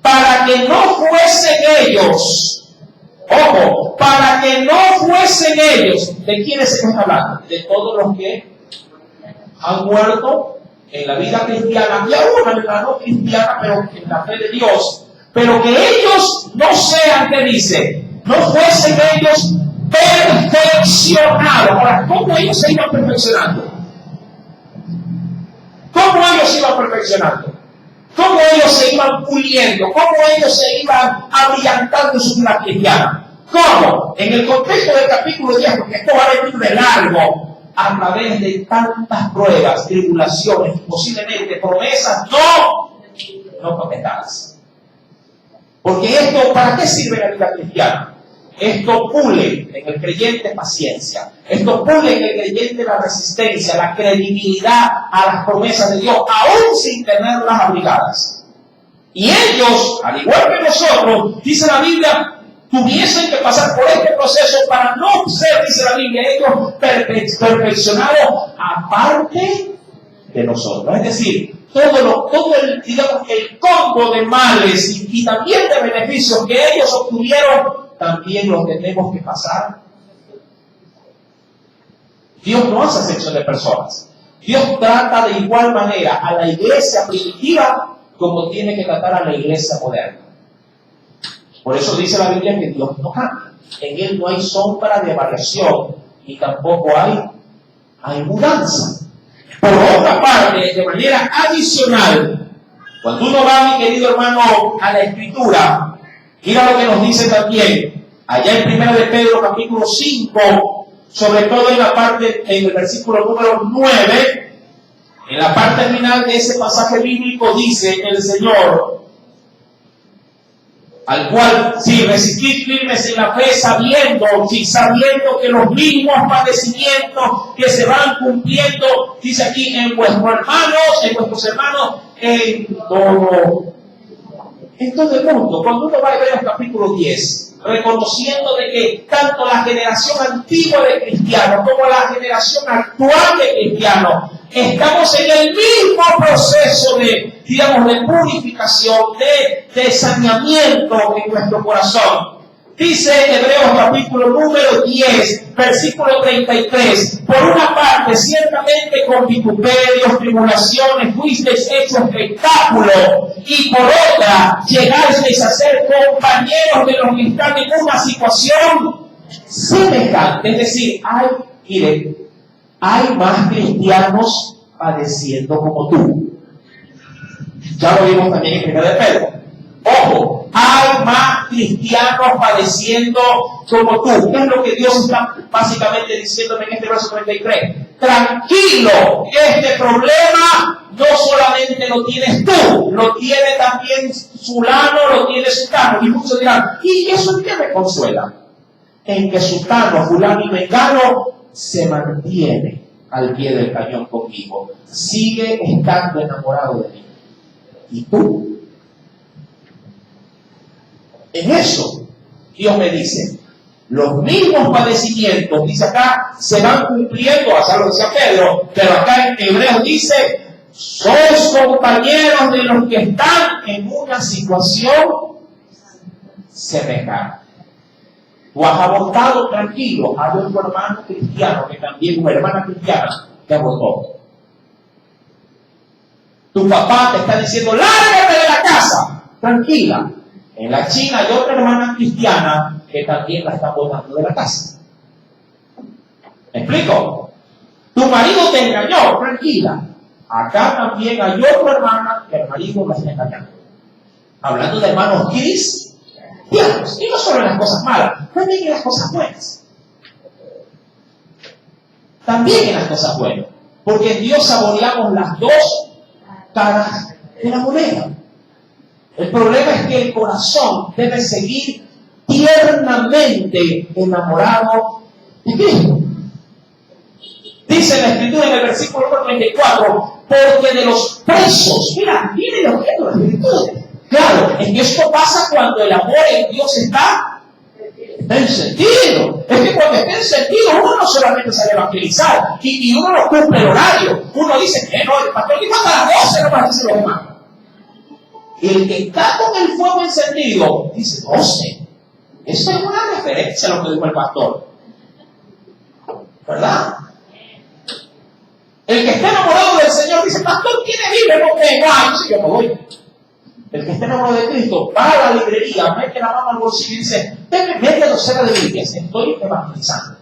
para que no fuesen ellos, ojo, para que no fuesen ellos, ¿de quiénes se está hablando? De todos los que han muerto en la vida cristiana, y aún en la no cristiana, pero en la fe de Dios, pero que ellos no sean, ¿qué dice? No fuesen ellos perfeccionados. Ahora, ¿cómo ellos se iban perfeccionando? ¿Cómo ellos iban perfeccionando? ¿Cómo ellos se iban puliendo? ¿Cómo ellos se iban abrillantando en su vida cristiana? ¿Cómo? En el contexto del capítulo 10, porque esto va a venir de largo, a través de tantas pruebas, tribulaciones, posiblemente promesas no completadas. Porque esto, ¿para qué sirve la vida cristiana? Esto pule en el creyente paciencia. Esto pule en el creyente la resistencia, la credibilidad a las promesas de Dios, aún sin tenerlas abrigadas. Y ellos, al igual que nosotros, dice la Biblia, tuviesen que pasar por este proceso para no ser, dice la Biblia, ellos perfeccionados aparte de nosotros. Es decir, todo el combo de males y también de beneficios que ellos obtuvieron, también lo tenemos que pasar. Dios no hace acepción de personas. Dios trata de igual manera a la iglesia primitiva como tiene que tratar a la iglesia moderna. Por eso dice la Biblia que Dios no cambia. En Él no hay sombra de variación y tampoco hay mudanza. Por otra parte, de manera adicional, cuando uno va, mi querido hermano, a la Escritura, mira lo que nos dice también, allá en 1 de Pedro capítulo 5, sobre todo en el versículo número 9, en la parte final de ese pasaje bíblico dice el Señor, Al cual, si resistís firmes en la fe, sabiendo que los mismos padecimientos que se van cumpliendo, dice aquí, en vuestros hermanos, en todo el mundo. Cuando uno va a Hebreos capítulo 10, reconociendo de que tanto la generación antigua de cristianos como la generación actual de cristianos, estamos en el mismo proceso de purificación, de saneamiento en nuestro corazón. Dice Hebreos capítulo número 10, versículo 33, por una parte, ciertamente con vituperios, tribulaciones, fuisteis hechos espectáculo, y por otra, llegasteis a ser compañeros de los que están en una situación semejante. Es decir, hay más cristianos padeciendo como tú. Ya lo vimos también en 1 de Pedro. Ojo, hay más cristianos padeciendo como tú. ¿Qué es lo que Dios está básicamente diciéndome en este verso 33? Tranquilo, este problema no solamente lo tienes tú, lo tiene también fulano, lo tiene sutano. Y muchos dirán, ¿y eso en qué me consuela? En que sutano, fulano y mengano se mantiene al pie del cañón conmigo, sigue estando enamorado de mí. ¿Y tú? En eso, Dios me dice, los mismos padecimientos, dice acá, se van cumpliendo, hasta lo decía Pedro, pero acá en Hebreos dice, sois compañeros de los que están en una situación semejante. Tú has abortado tranquilo, hay otro hermano cristiano que también, una hermana cristiana, que abortó. Tu papá te está diciendo, lárgate de la casa, tranquila. En la China hay otra hermana cristiana que también la está botando de la casa. ¿Me explico? Tu marido te engañó, tranquila. Acá también hay otra hermana que el marido la está engañando. Hablando de hermanos cristianos. Y no solo en las cosas malas, también en las cosas buenas. También en las cosas buenas. Porque en Dios saboreamos las dos caras de la moneda. El problema es que el corazón debe seguir tiernamente enamorado de Cristo. Dice la Escritura en el versículo 34, porque de los presos, miren lo que es la Escritura. Claro, en esto pasa cuando el amor en Dios está encendido. Es que cuando está encendido, uno no solamente sale a evangelizar y uno no cumple el horario. Uno dice que no, el pastor dijo hasta las 12 no va a decir los demás. Y el que está con el fuego encendido dice 12. Esa es una referencia a lo que dijo el pastor, ¿verdad? El que está enamorado del Señor dice, pastor, ¿quiere vivir? No tengo. Ay, sí, yo me voy. El que está enamorado de Cristo va a la librería, mete la mano al bolsillo y dice, vete a docena de Biblias, estoy evangelizando.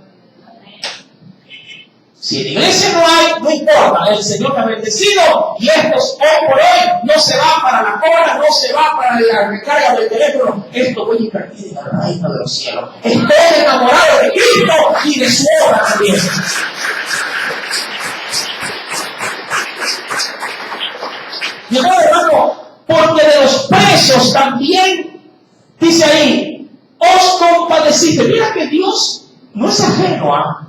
Si en la iglesia no hay, no importa, el Señor te ha bendecido y estos hoy por hoy no se va para la cola, no se va para la recarga del teléfono. Esto voy a invertir en el reino de los cielos. Estoy enamorado de Cristo y de su obra también. Mi amado hermano, porque de los presos también, dice ahí, os compadeciste. Mira que Dios no es ajeno a...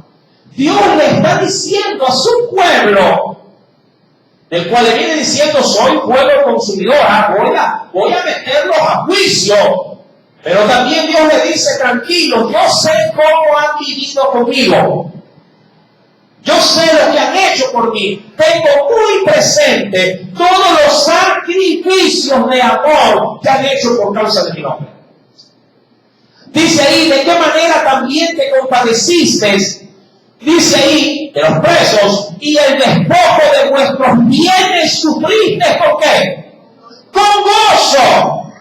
Dios le está diciendo a su pueblo, del cual le viene diciendo, soy pueblo consumidor, voy a meterlos a juicio. Pero también Dios le dice, tranquilo, yo sé cómo han vivido conmigo. Yo sé lo que han hecho por mí. Tengo muy presente todos los sacrificios de amor que han hecho por causa de mi nombre. Dice ahí, ¿de qué manera también te compadeciste? Dice ahí, de los presos, y el despojo de vuestros bienes sufriste, ¿con qué? Con gozo.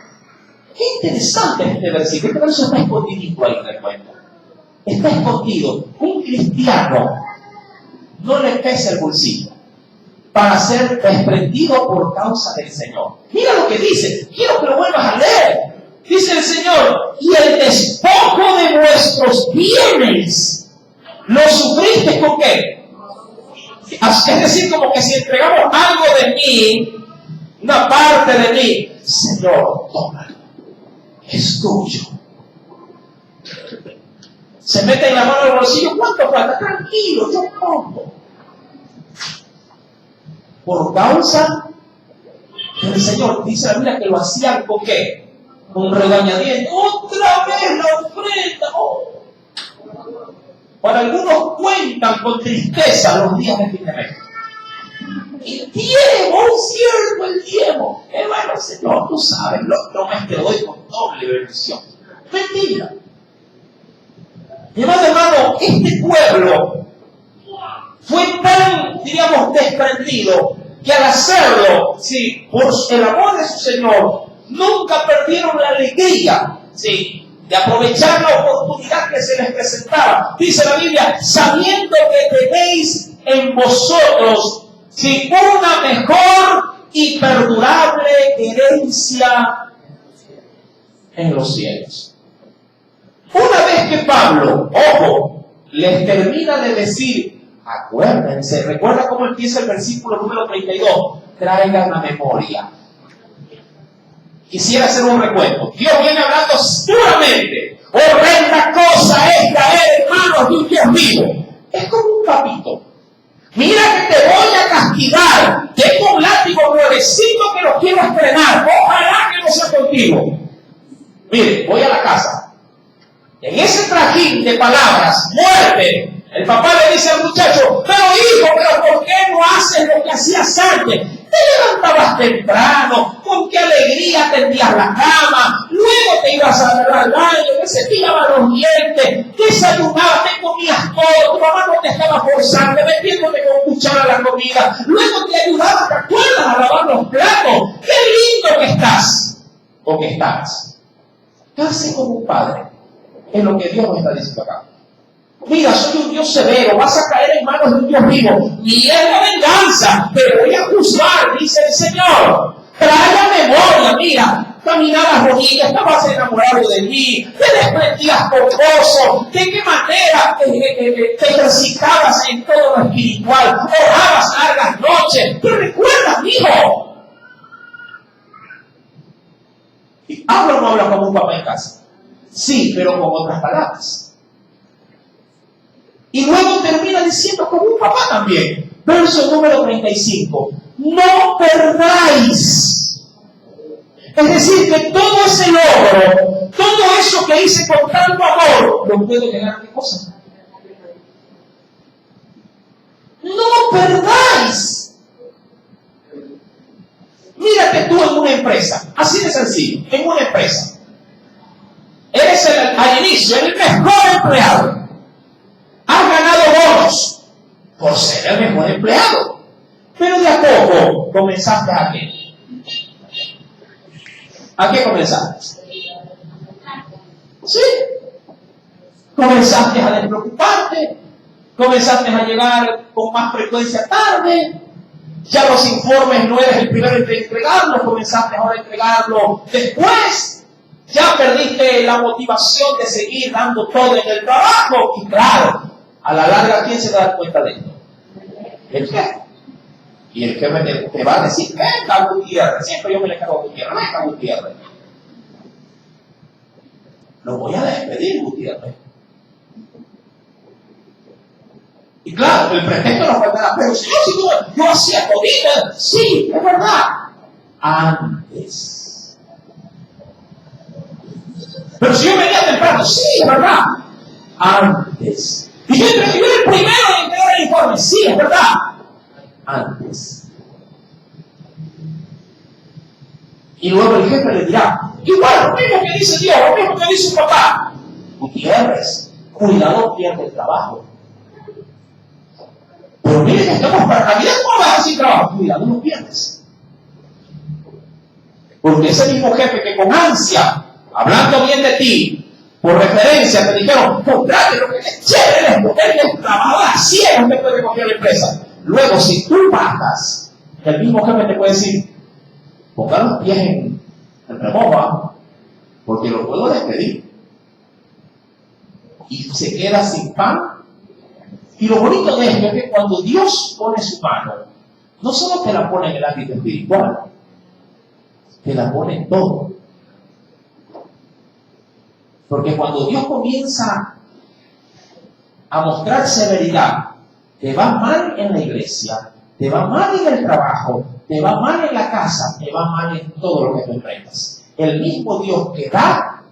Qué interesante este versículo. Este verso está escondido ahí en el cuento. Está escondido. Un cristiano no le pesa el bolsillo para ser desprendido por causa del Señor. Mira lo que dice. Quiero que lo vuelvas a leer. Dice el Señor, y el despojo de vuestros bienes ¿lo sufriste con qué? Es decir, como que si entregamos algo de mí, una parte de mí, Señor, tómalo. es tuyo. Se mete en la mano del bolsillo, ¿cuánto falta? Tranquilo, yo pongo. Por causa del Señor, dice la Biblia que lo hacían con ¿qué? Con regañadientes. Otra vez la ofrenda. Oh. Para algunos cuentan con tristeza los días de fin de mes. El diezmo, es cierto, el diezmo. Hermano, Señor, tú sabes, los mes te doy con doble bendición. Mentira. Hermano, este pueblo fue tan, diríamos, desprendido que al hacerlo, sí, por el amor de su Señor, nunca perdieron la alegría, sí, de aprovechar la oportunidad que se les presentaba. Dice la Biblia, sabiendo que tenéis en vosotros, sí, una mejor y perdurable herencia en los cielos. Una vez que Pablo, ojo, les termina de decir, acuérdense, recuerda cómo empieza el versículo número 32, traigan a memoria. Quisiera hacer un recuento. Dios viene hablando duramente. Horrenda cosa es caer en manos de un Dios vivo. Es como un papito. Mira que te voy a castigar. Tengo un látigo nuevecito que lo quiero estrenar. Ojalá que no sea contigo. Mire, voy a la casa. En ese trajín de palabras, muerte, el papá le dice al muchacho, pero hijo, ¿pero por qué no haces lo que hacías antes? Te levantabas temprano, con qué alegría tendías la cama, luego te ibas a agarrar al baño, te cepillabas los dientes, desayunabas, te comías todo, tu mamá no te estaba forzando, metiéndote con cuchara la comida, luego te ayudaba, ¿te acuerdas? A lavar los platos. ¡Qué lindo que estás! O que estás. Casi como un padre. Es lo que Dios nos está diciendo acá. Mira, soy un Dios severo, vas a caer en manos de un Dios vivo. Mira la venganza, te voy a juzgar, dice el Señor. Trae a memoria, mira, caminabas rodillas, estabas enamorado de mí, te desprendías por gozo, de qué manera te ejercitabas en todo lo espiritual, orabas largas noches. ¿Te recuerdas, hijo? Y habla o no habla como un papá en casa. Sí, pero con otras palabras. Y luego termina diciendo como un papá también. Verso número 35. No perdáis. Es decir, que todo ese logro, todo eso que hice con tanto amor, lo puedo llegar a qué cosa. No perdáis. Mírate tú en una empresa. Así de sencillo. En una empresa. Eres al inicio el mejor empleado. Has ganado bonos por ser el mejor empleado. Pero de a poco comenzaste a qué. ¿A qué comenzaste? Sí. Comenzaste a despreocuparte. Comenzaste a llegar con más frecuencia tarde. Ya los informes no eres el primero en entregarlos. Comenzaste ahora a entregarlos después. Ya perdiste la motivación de seguir dando todo en el trabajo. Y claro, a la larga, ¿quién se va a dar cuenta de esto? El jefe. Y el jefe te va a decir, venga Gutiérrez. Siempre yo me le cago a Gutiérrez. Venga Gutiérrez. Lo voy a despedir, Gutiérrez. Y claro, el pretexto no faltará. Pero si yo hacía todita. Sí, es verdad. Antes. Pero si yo venía temprano, sí, es verdad. Antes. Y yo era el primero en entregar el informe, sí, es verdad. Antes. Y luego el jefe le dirá, igual, lo mismo que dice Dios, lo mismo que dice su papá. Gutiérrez, cuidado, pierde el trabajo. Pero mire que estamos para Navidad, ¿cómo vas a decir trabajo? Cuidado, no pierdes. Porque ese mismo jefe que con ansia, hablando bien de ti, por referencia, te dijeron, contrate lo que es chévere, el trabajo así es donde puede confiar la empresa. Luego, si tú bajas, el mismo jefe te puede decir, ponga los pies en remojo, porque lo puedo despedir. Y se queda sin pan. Y lo bonito de esto es que cuando Dios pone su mano, no solo te la pone en el ámbito espiritual, te la pone en todo. Porque cuando Dios comienza a mostrar severidad, te va mal en la iglesia, te va mal en el trabajo, te va mal en la casa, te va mal en todo lo que tú enfrentas. El mismo Dios que da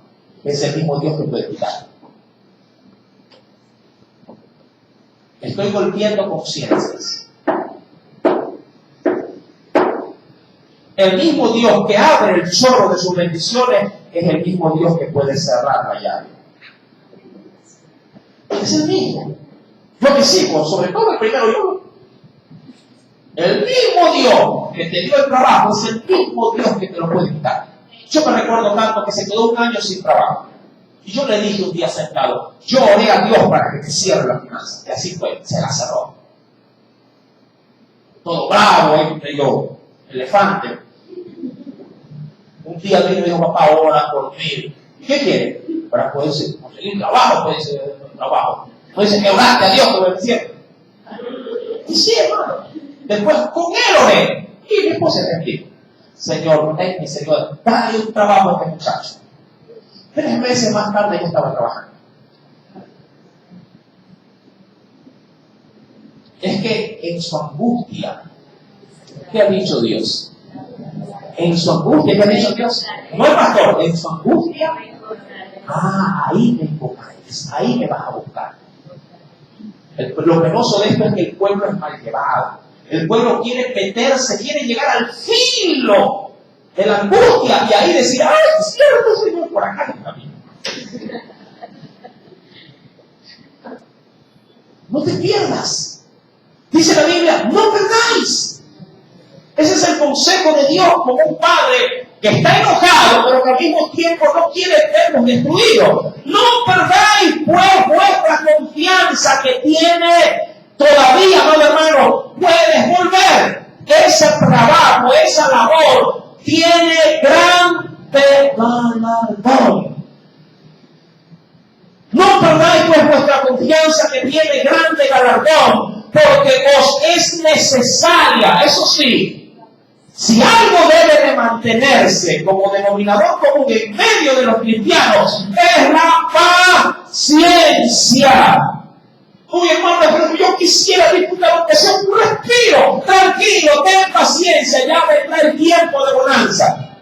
es el mismo Dios que puede quitar. Estoy golpeando conciencias. El mismo Dios que abre el chorro de sus bendiciones es el mismo Dios que puede cerrar la llave. Es el mismo. Yo que sigo, sobre todo el primero yo. El mismo Dios que te dio el trabajo es el mismo Dios que te lo puede quitar. Yo me recuerdo tanto que se quedó un año sin trabajo. Y yo le dije un día sentado, yo oré a Dios para que te cierre la finanza. Y así fue, se la cerró. Todo bravo, medio elefante. Un día vino y dijo, papá, ora por mí. ¿Qué quiere? Para poder conseguir un trabajo, puede ser un trabajo. Puede ser que oraste a Dios que bendiciera. Y sí, hermano. Después con él oré. Y después se rendió. Señor, mi Señor, dale un trabajo a este muchacho. 3 meses más tarde yo estaba trabajando. Es que en su angustia, ¿qué ha dicho Dios? En su angustia, ¿qué ha dicho Dios? No el pastor, en su angustia. Ahí me invocáis, ahí me vas a buscar. Lo penoso de esto es que el pueblo es mal llevado. El pueblo quiere meterse, quiere llegar al filo de la angustia y ahí decir, ¡ay, es cierto, Señor, por acá está bien! No te pierdas. Dice la Biblia, no perdáis. Ese es el consejo de Dios como un padre que está enojado, pero que al mismo tiempo no quiere vernos destruidos. No perdáis pues vuestra confianza que tiene todavía, no hermano, puedes volver. Ese trabajo, esa labor, tiene gran galardón. No perdáis pues vuestra confianza que tiene grande galardón, porque os es necesaria, eso sí. Si algo debe de mantenerse como denominador común en medio de los cristianos, es la paciencia. Uy, hermano, pero yo quisiera disfrutar aunque sea un respiro. Tranquilo, ten paciencia, ya vendrá el tiempo de bonanza.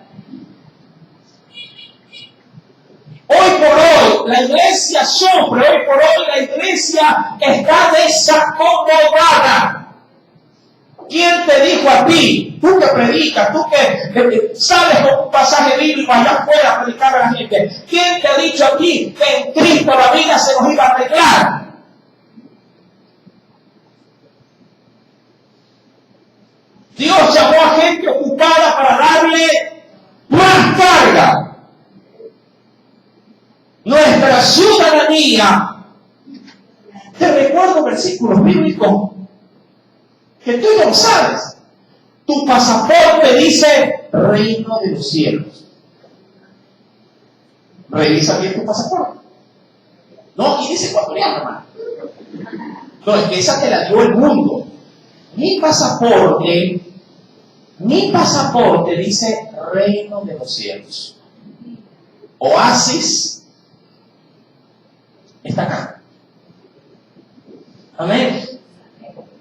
Hoy por hoy la iglesia sufre, hoy por hoy la iglesia está desacomodada. ¿Quién te dijo a ti? Tú que predicas, tú que sales con un pasaje bíblico allá afuera a predicar a la gente. ¿Quién te ha dicho a ti que en Cristo la vida se nos iba a arreglar? Dios llamó a gente ocupada para darle más carga. Nuestra ciudadanía. Te recuerdo versículos bíblicos que tú no sabes. Tu pasaporte dice Reino de los Cielos. Revisa bien tu pasaporte. No, aquí dice ecuatoriano, hermano. No, es que esa te la dio el mundo. Mi pasaporte dice Reino de los Cielos. Oasis está acá. Amén.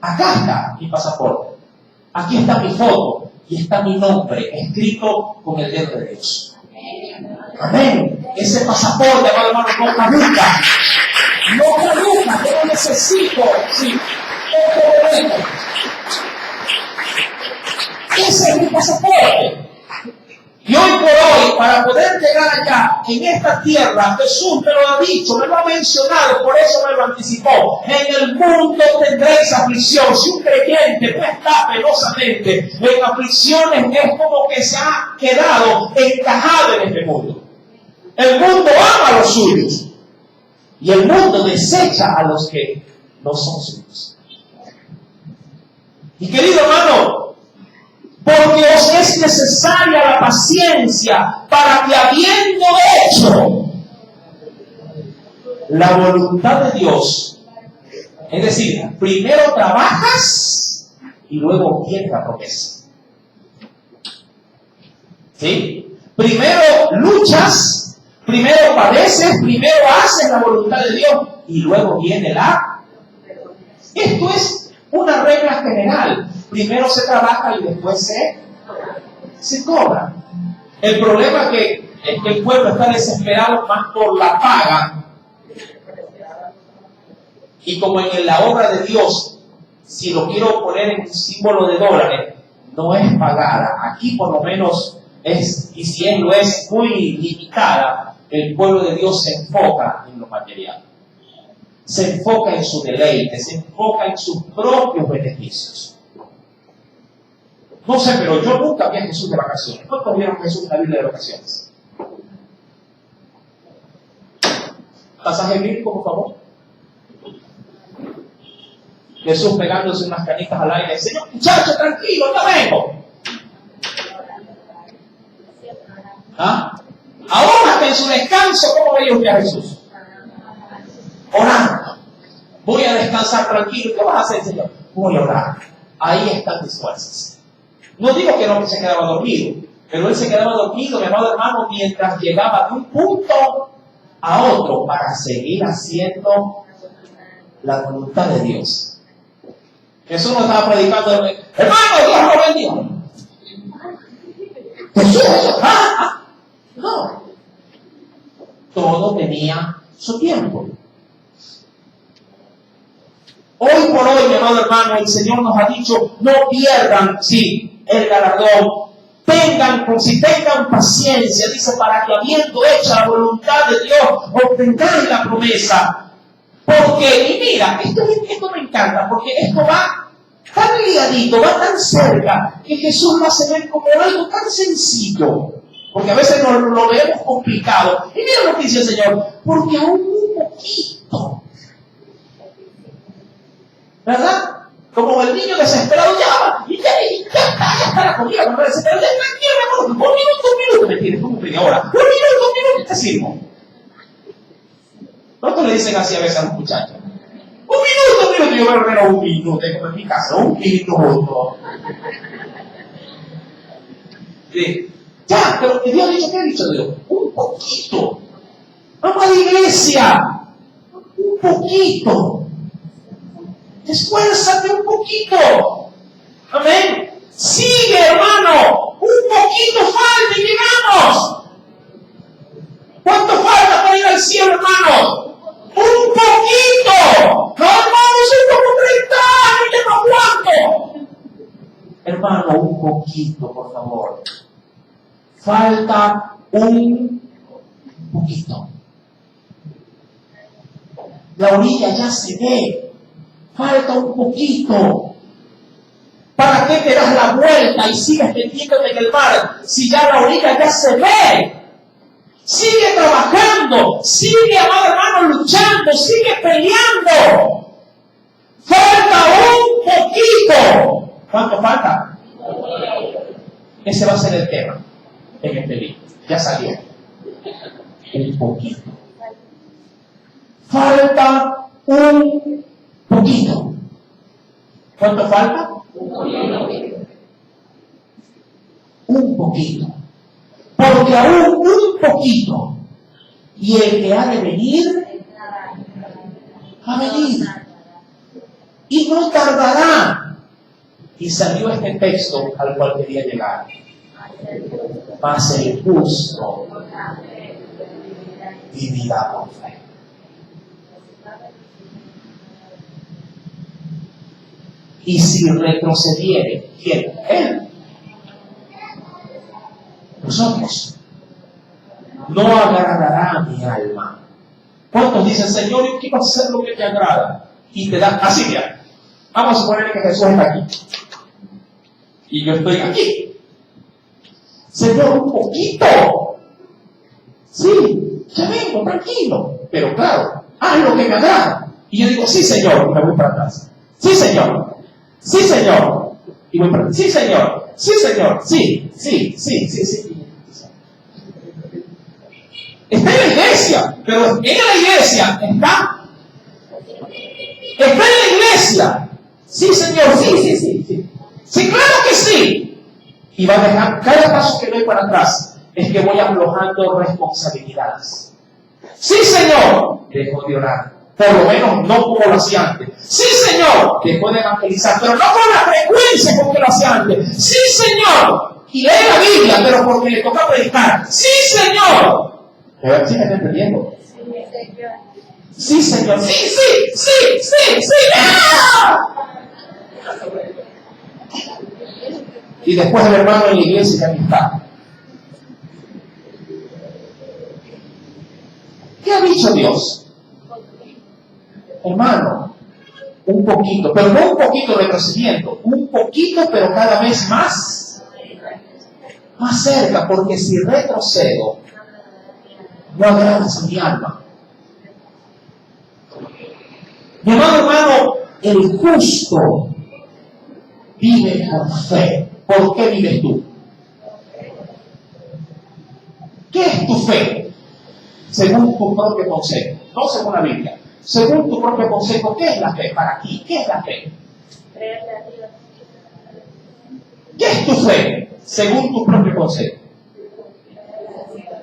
Acá está mi pasaporte. Aquí está mi foto. Y está mi nombre escrito con el dedo de Dios. Amén. Ese pasaporte, hermano, no caduca. No caduca. Yo lo necesito. Sí. Ese es mi pasaporte. Y hoy por hoy, para poder llegar allá, en esta tierra, Jesús me lo ha dicho, me lo ha mencionado, por eso me lo anticipó. En el mundo tendréis aflicción. Si un creyente no está penosamente en aflicciones, es como que se ha quedado encajado en este mundo. El mundo ama a los suyos. Y el mundo desecha a los que no son suyos. Y querido hermano, porque os es necesaria la paciencia para que habiendo hecho la voluntad de Dios, es decir, primero trabajas y luego obtienes la promesa. ¿Sí? Primero luchas Primero padeces, primero haces la voluntad de Dios y luego viene la... Esto es una regla general. Primero se trabaja y después se cobra. El problema es que el pueblo está desesperado más por la paga. Y como en la obra de Dios, si lo quiero poner en un símbolo de dólares, no es pagada. Aquí por lo menos es, y si él lo es muy limitada, el pueblo de Dios se enfoca en lo material. Se enfoca en su deleite, se enfoca en sus propios beneficios. No sé, pero yo nunca vi a Jesús de vacaciones. ¿Cuántos vieron a Jesús en la Biblia de vacaciones? Pasaje bíblico, por favor. Jesús pegándose unas canitas al aire. Señor, muchacho, tranquilo, ya vengo. ¿Ah? Ahora que en su descanso, ¿cómo veía usted a Jesús? Orando. Voy a descansar tranquilo. ¿Qué vas a hacer, Señor? Voy a orar. Ahí están mis fuerzas. No digo que no que se quedaba dormido, pero él se quedaba dormido, mi amado hermano, mientras llegaba de un punto a otro para seguir haciendo la voluntad de Dios. Jesús no estaba predicando, hermano, Dios lo bendiga. Jesús, no. Todo tenía su tiempo. Hoy por hoy, mi amado hermano, el Señor nos ha dicho, no pierdan, el galardón. Tengan paciencia, dice, para que habiendo hecho la voluntad de Dios, obtengáis la promesa. Porque, y mira, esto me encanta, porque esto va tan ligadito, va tan cerca, que Jesús lo hace ver como algo tan sencillo. Porque a veces lo vemos complicado. Y mira lo que dice el Señor, porque aún un poquito, ¿verdad? Como el niño desesperado llama, y ya está la comida, cuando desesperado, ya tranquilo, mi amor, un minuto, me tienes como media hora, un minuto, te sirvo. ¿Cuántos le dicen así a veces a los muchachos? Un minuto, yo me menos un minuto, como en mi casa, un minuto. Sí. Ya, pero Dios ha dicho, ¿qué ha dicho Dios? Un poquito. Amada iglesia, un poquito. Esfuérzate un poquito. Amén. Sigue, hermano. Un poquito falta y llegamos. ¿Cuánto falta para ir al cielo, hermano? Un poquito. No, hermano, soy como 30 años, ya no aguanto. Hermano, un poquito, por favor. Falta un poquito. La orilla ya se ve. Falta un poquito. ¿Para qué te das la vuelta y sigues metiéndote en el mar si ya la orilla ya se ve? Sigue trabajando, sigue, amado hermano, luchando, sigue peleando. Falta un poquito. ¿Cuánto falta? Ese va a ser el tema en este libro. Ya salió. Un poquito. Falta un poquito. ¿Cuánto falta? Un poquito. Porque aún un poquito. Y el que ha de venir, va a venir. Y no tardará. Y salió este texto al cual quería llegar. Mas el justo vivirá por fe. Y si retrocediere, ¿quién? Él. Nosotros. No agradará mi alma. ¿Cuántos dicen, Señor, yo quiero hacer lo que te agrada? Y te da, así ya. Vamos a suponer que Jesús está aquí. Y yo estoy aquí. Señor, un poquito. Sí, ya vengo, tranquilo. Pero claro, haz lo que me agrada. Y yo digo, sí, Señor, y me voy para atrás. Sí, Señor. Sí, Señor. Y voy para atrás. Sí, Señor. Sí, Señor. Sí. Está en la iglesia, pero en la iglesia está en la iglesia. Sí, Señor, sí. Sí, claro que sí. Y va a dejar cada paso que doy para atrás. es que voy aflojando responsabilidades. Sí, Señor, dejo de orar. Por lo menos no como lo hacía antes. Sí, Señor, dejo de evangelizar, pero no con la frecuencia con que lo hacía antes. Sí, Señor, y lee la Biblia, pero porque le toca predicar. Sí, Señor. ¿Sí me está entendiendo? Sí, Señor. Sí. ¡Ah! Y después el hermano en la iglesia ya no está. ¿Qué ha dicho Dios? Hermano, un poquito, pero no un poquito retrocediendo, un poquito, pero cada vez más cerca, porque si retrocedo, no agradas a mi alma. Mi amado hermano, el justo vive por fe. ¿Por qué vives tú? ¿Qué es tu fe? Según tu propio consejo, no según la Biblia. Según tu propio consejo, ¿qué es la fe para ti? ¿Qué es la fe? Creerle a Dios. ¿Qué es tu fe? Según tu propio consejo.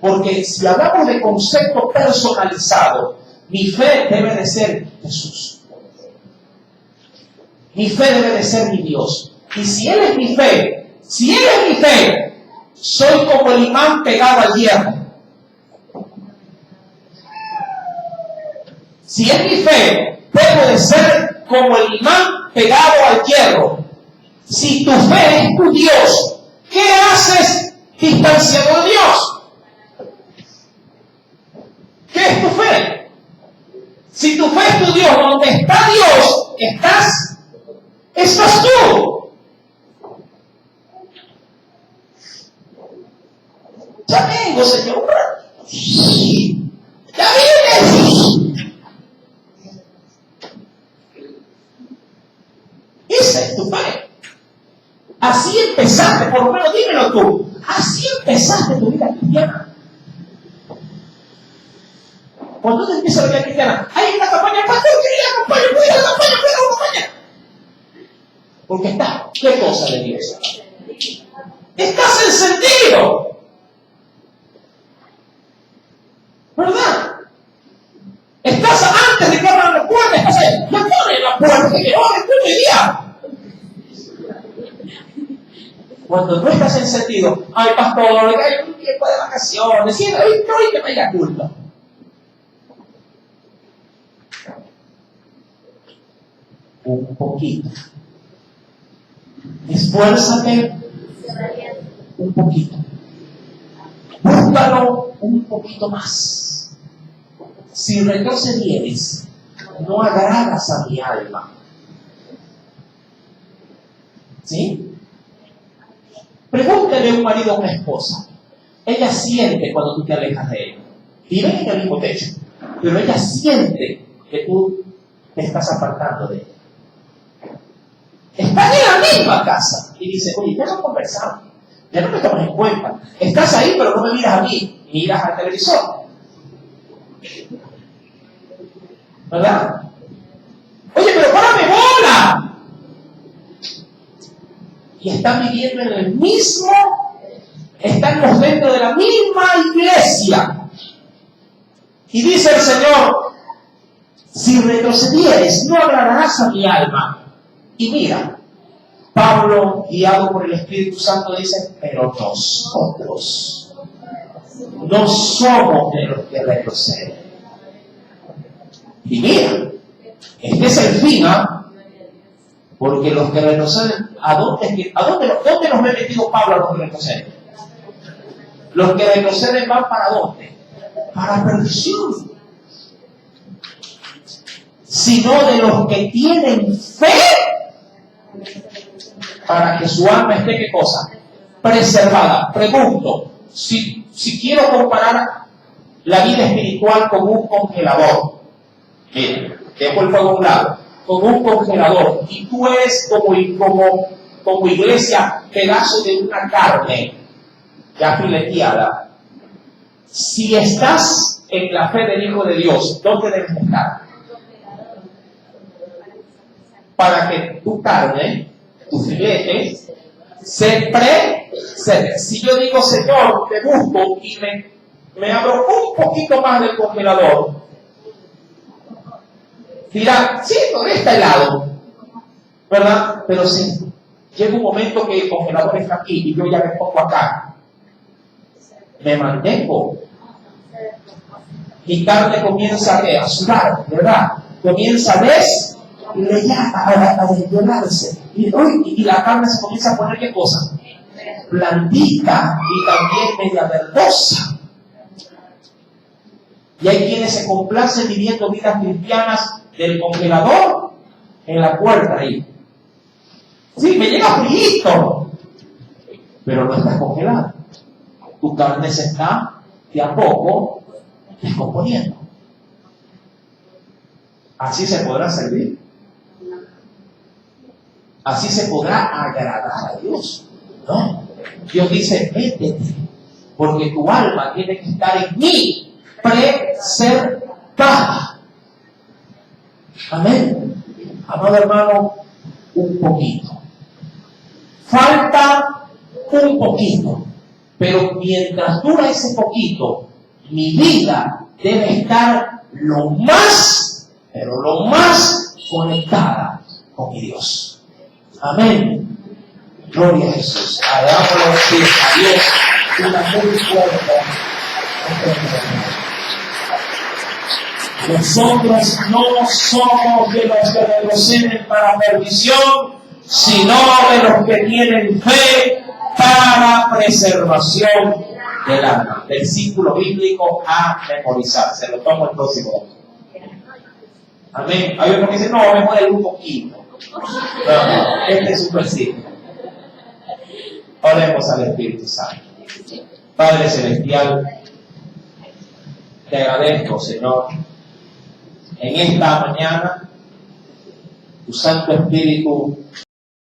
Porque si hablamos de concepto personalizado, mi fe debe de ser Jesús. Mi fe debe de ser mi Dios. Y si Él es mi fe, soy como el imán pegado al hierro. Si es mi fe, debo de ser como el imán pegado al hierro. Si tu fe es tu Dios, ¿qué haces distanciado de Dios? ¿Qué es tu fe? Si tu fe es tu Dios, donde está Dios, estás tú. Ya vengo, Señor. Ya vienes. Esa es tu fe. Así empezaste, por lo menos dímelo tú. Así empezaste tu vida cristiana. Cuando tú empiezas la vida cristiana, hay una campaña, pastor, voy a la campaña. Porque está, ¿qué cosa de Dios? Estás encendido. ¿Verdad? Estás antes de que abran la puerta, estás ahí, ya ponen la puerta, que ahora es tu día. Cuando no estás encendido, ay pastor, hay un tiempo de vacaciones, y no hay que me haya culpa. Un poquito. Esfuérzate un poquito. Búscalo un poquito más. Si retrocedieres, no agradas a mi alma. ¿Sí? Pregúntale a un marido o una esposa. Ella siente cuando tú te alejas de ella. Viven en el mismo techo, pero ella siente que tú te estás apartando de ella. Están en la misma casa y dice, oye, ya no conversamos, ya no me tomas en cuenta. Estás ahí, pero no me miras a mí, miras al televisor. ¿Verdad? Oye, pero párame bola. Y están viviendo en el mismo, estamos dentro de la misma iglesia. Y dice el Señor, si retrocedieres, no agradarás a mi alma. Y mira, Pablo, guiado por el Espíritu Santo, dice, pero nosotros no somos de los que retroceden. Y mira, este es el fin, ¿ah? Porque los que retroceden, ¿dónde nos ha metido Pablo a los que retroceden? Los que retroceden van ¿para dónde? Para perdición. Sino de los que tienen fe para que su alma esté, ¿qué cosa? Preservada. Pregunto, si quiero comparar la vida espiritual con un congelador, mira, dejo el fuego a un lado, con un congelador, y tú eres como iglesia, pedazo de una carne ya fileteada. Si estás en la fe del Hijo de Dios, ¿dónde debes estar? Para que tu carne, tu filete, Si yo digo, Señor, te busco y me abro un poquito más del congelador, dirá, sí, todavía está helado, ¿verdad? Pero si llega un momento que el congelador está aquí y yo ya me pongo acá, me mantengo. Mi carne comienza a sudar, ¿verdad? Comienza a deshidratarse. Y la carne se comienza a poner, ¿qué cosa? Blandita y también media verdosa. Y hay quienes se complacen viviendo vidas cristianas del congelador en la puerta ahí. Sí, me llega frío, pero no está congelado. Tu carne se está de a poco descomponiendo. Así se podrá servir. Así se podrá agradar a Dios. No. Dios dice, métete, porque tu alma tiene que estar en mí, preservada. Amén. Amado hermano, un poquito. Falta un poquito. Pero mientras dura ese poquito, mi vida debe estar lo más, pero lo más conectada con mi Dios. Amén. Gloria a Jesús. Hagámoslo a Dios una muy fuerte. Nosotros no somos de los que retroceden para perdición, sino de los que tienen fe para preservación del alma. Versículo bíblico a memorizar. Se lo tomo el próximo. Amén. Hay otros que dicen, no, mejor un poquito. No, este es un versículo. Oremos al Espíritu Santo. Padre Celestial, te agradezco, Señor, en esta mañana, tu Santo Espíritu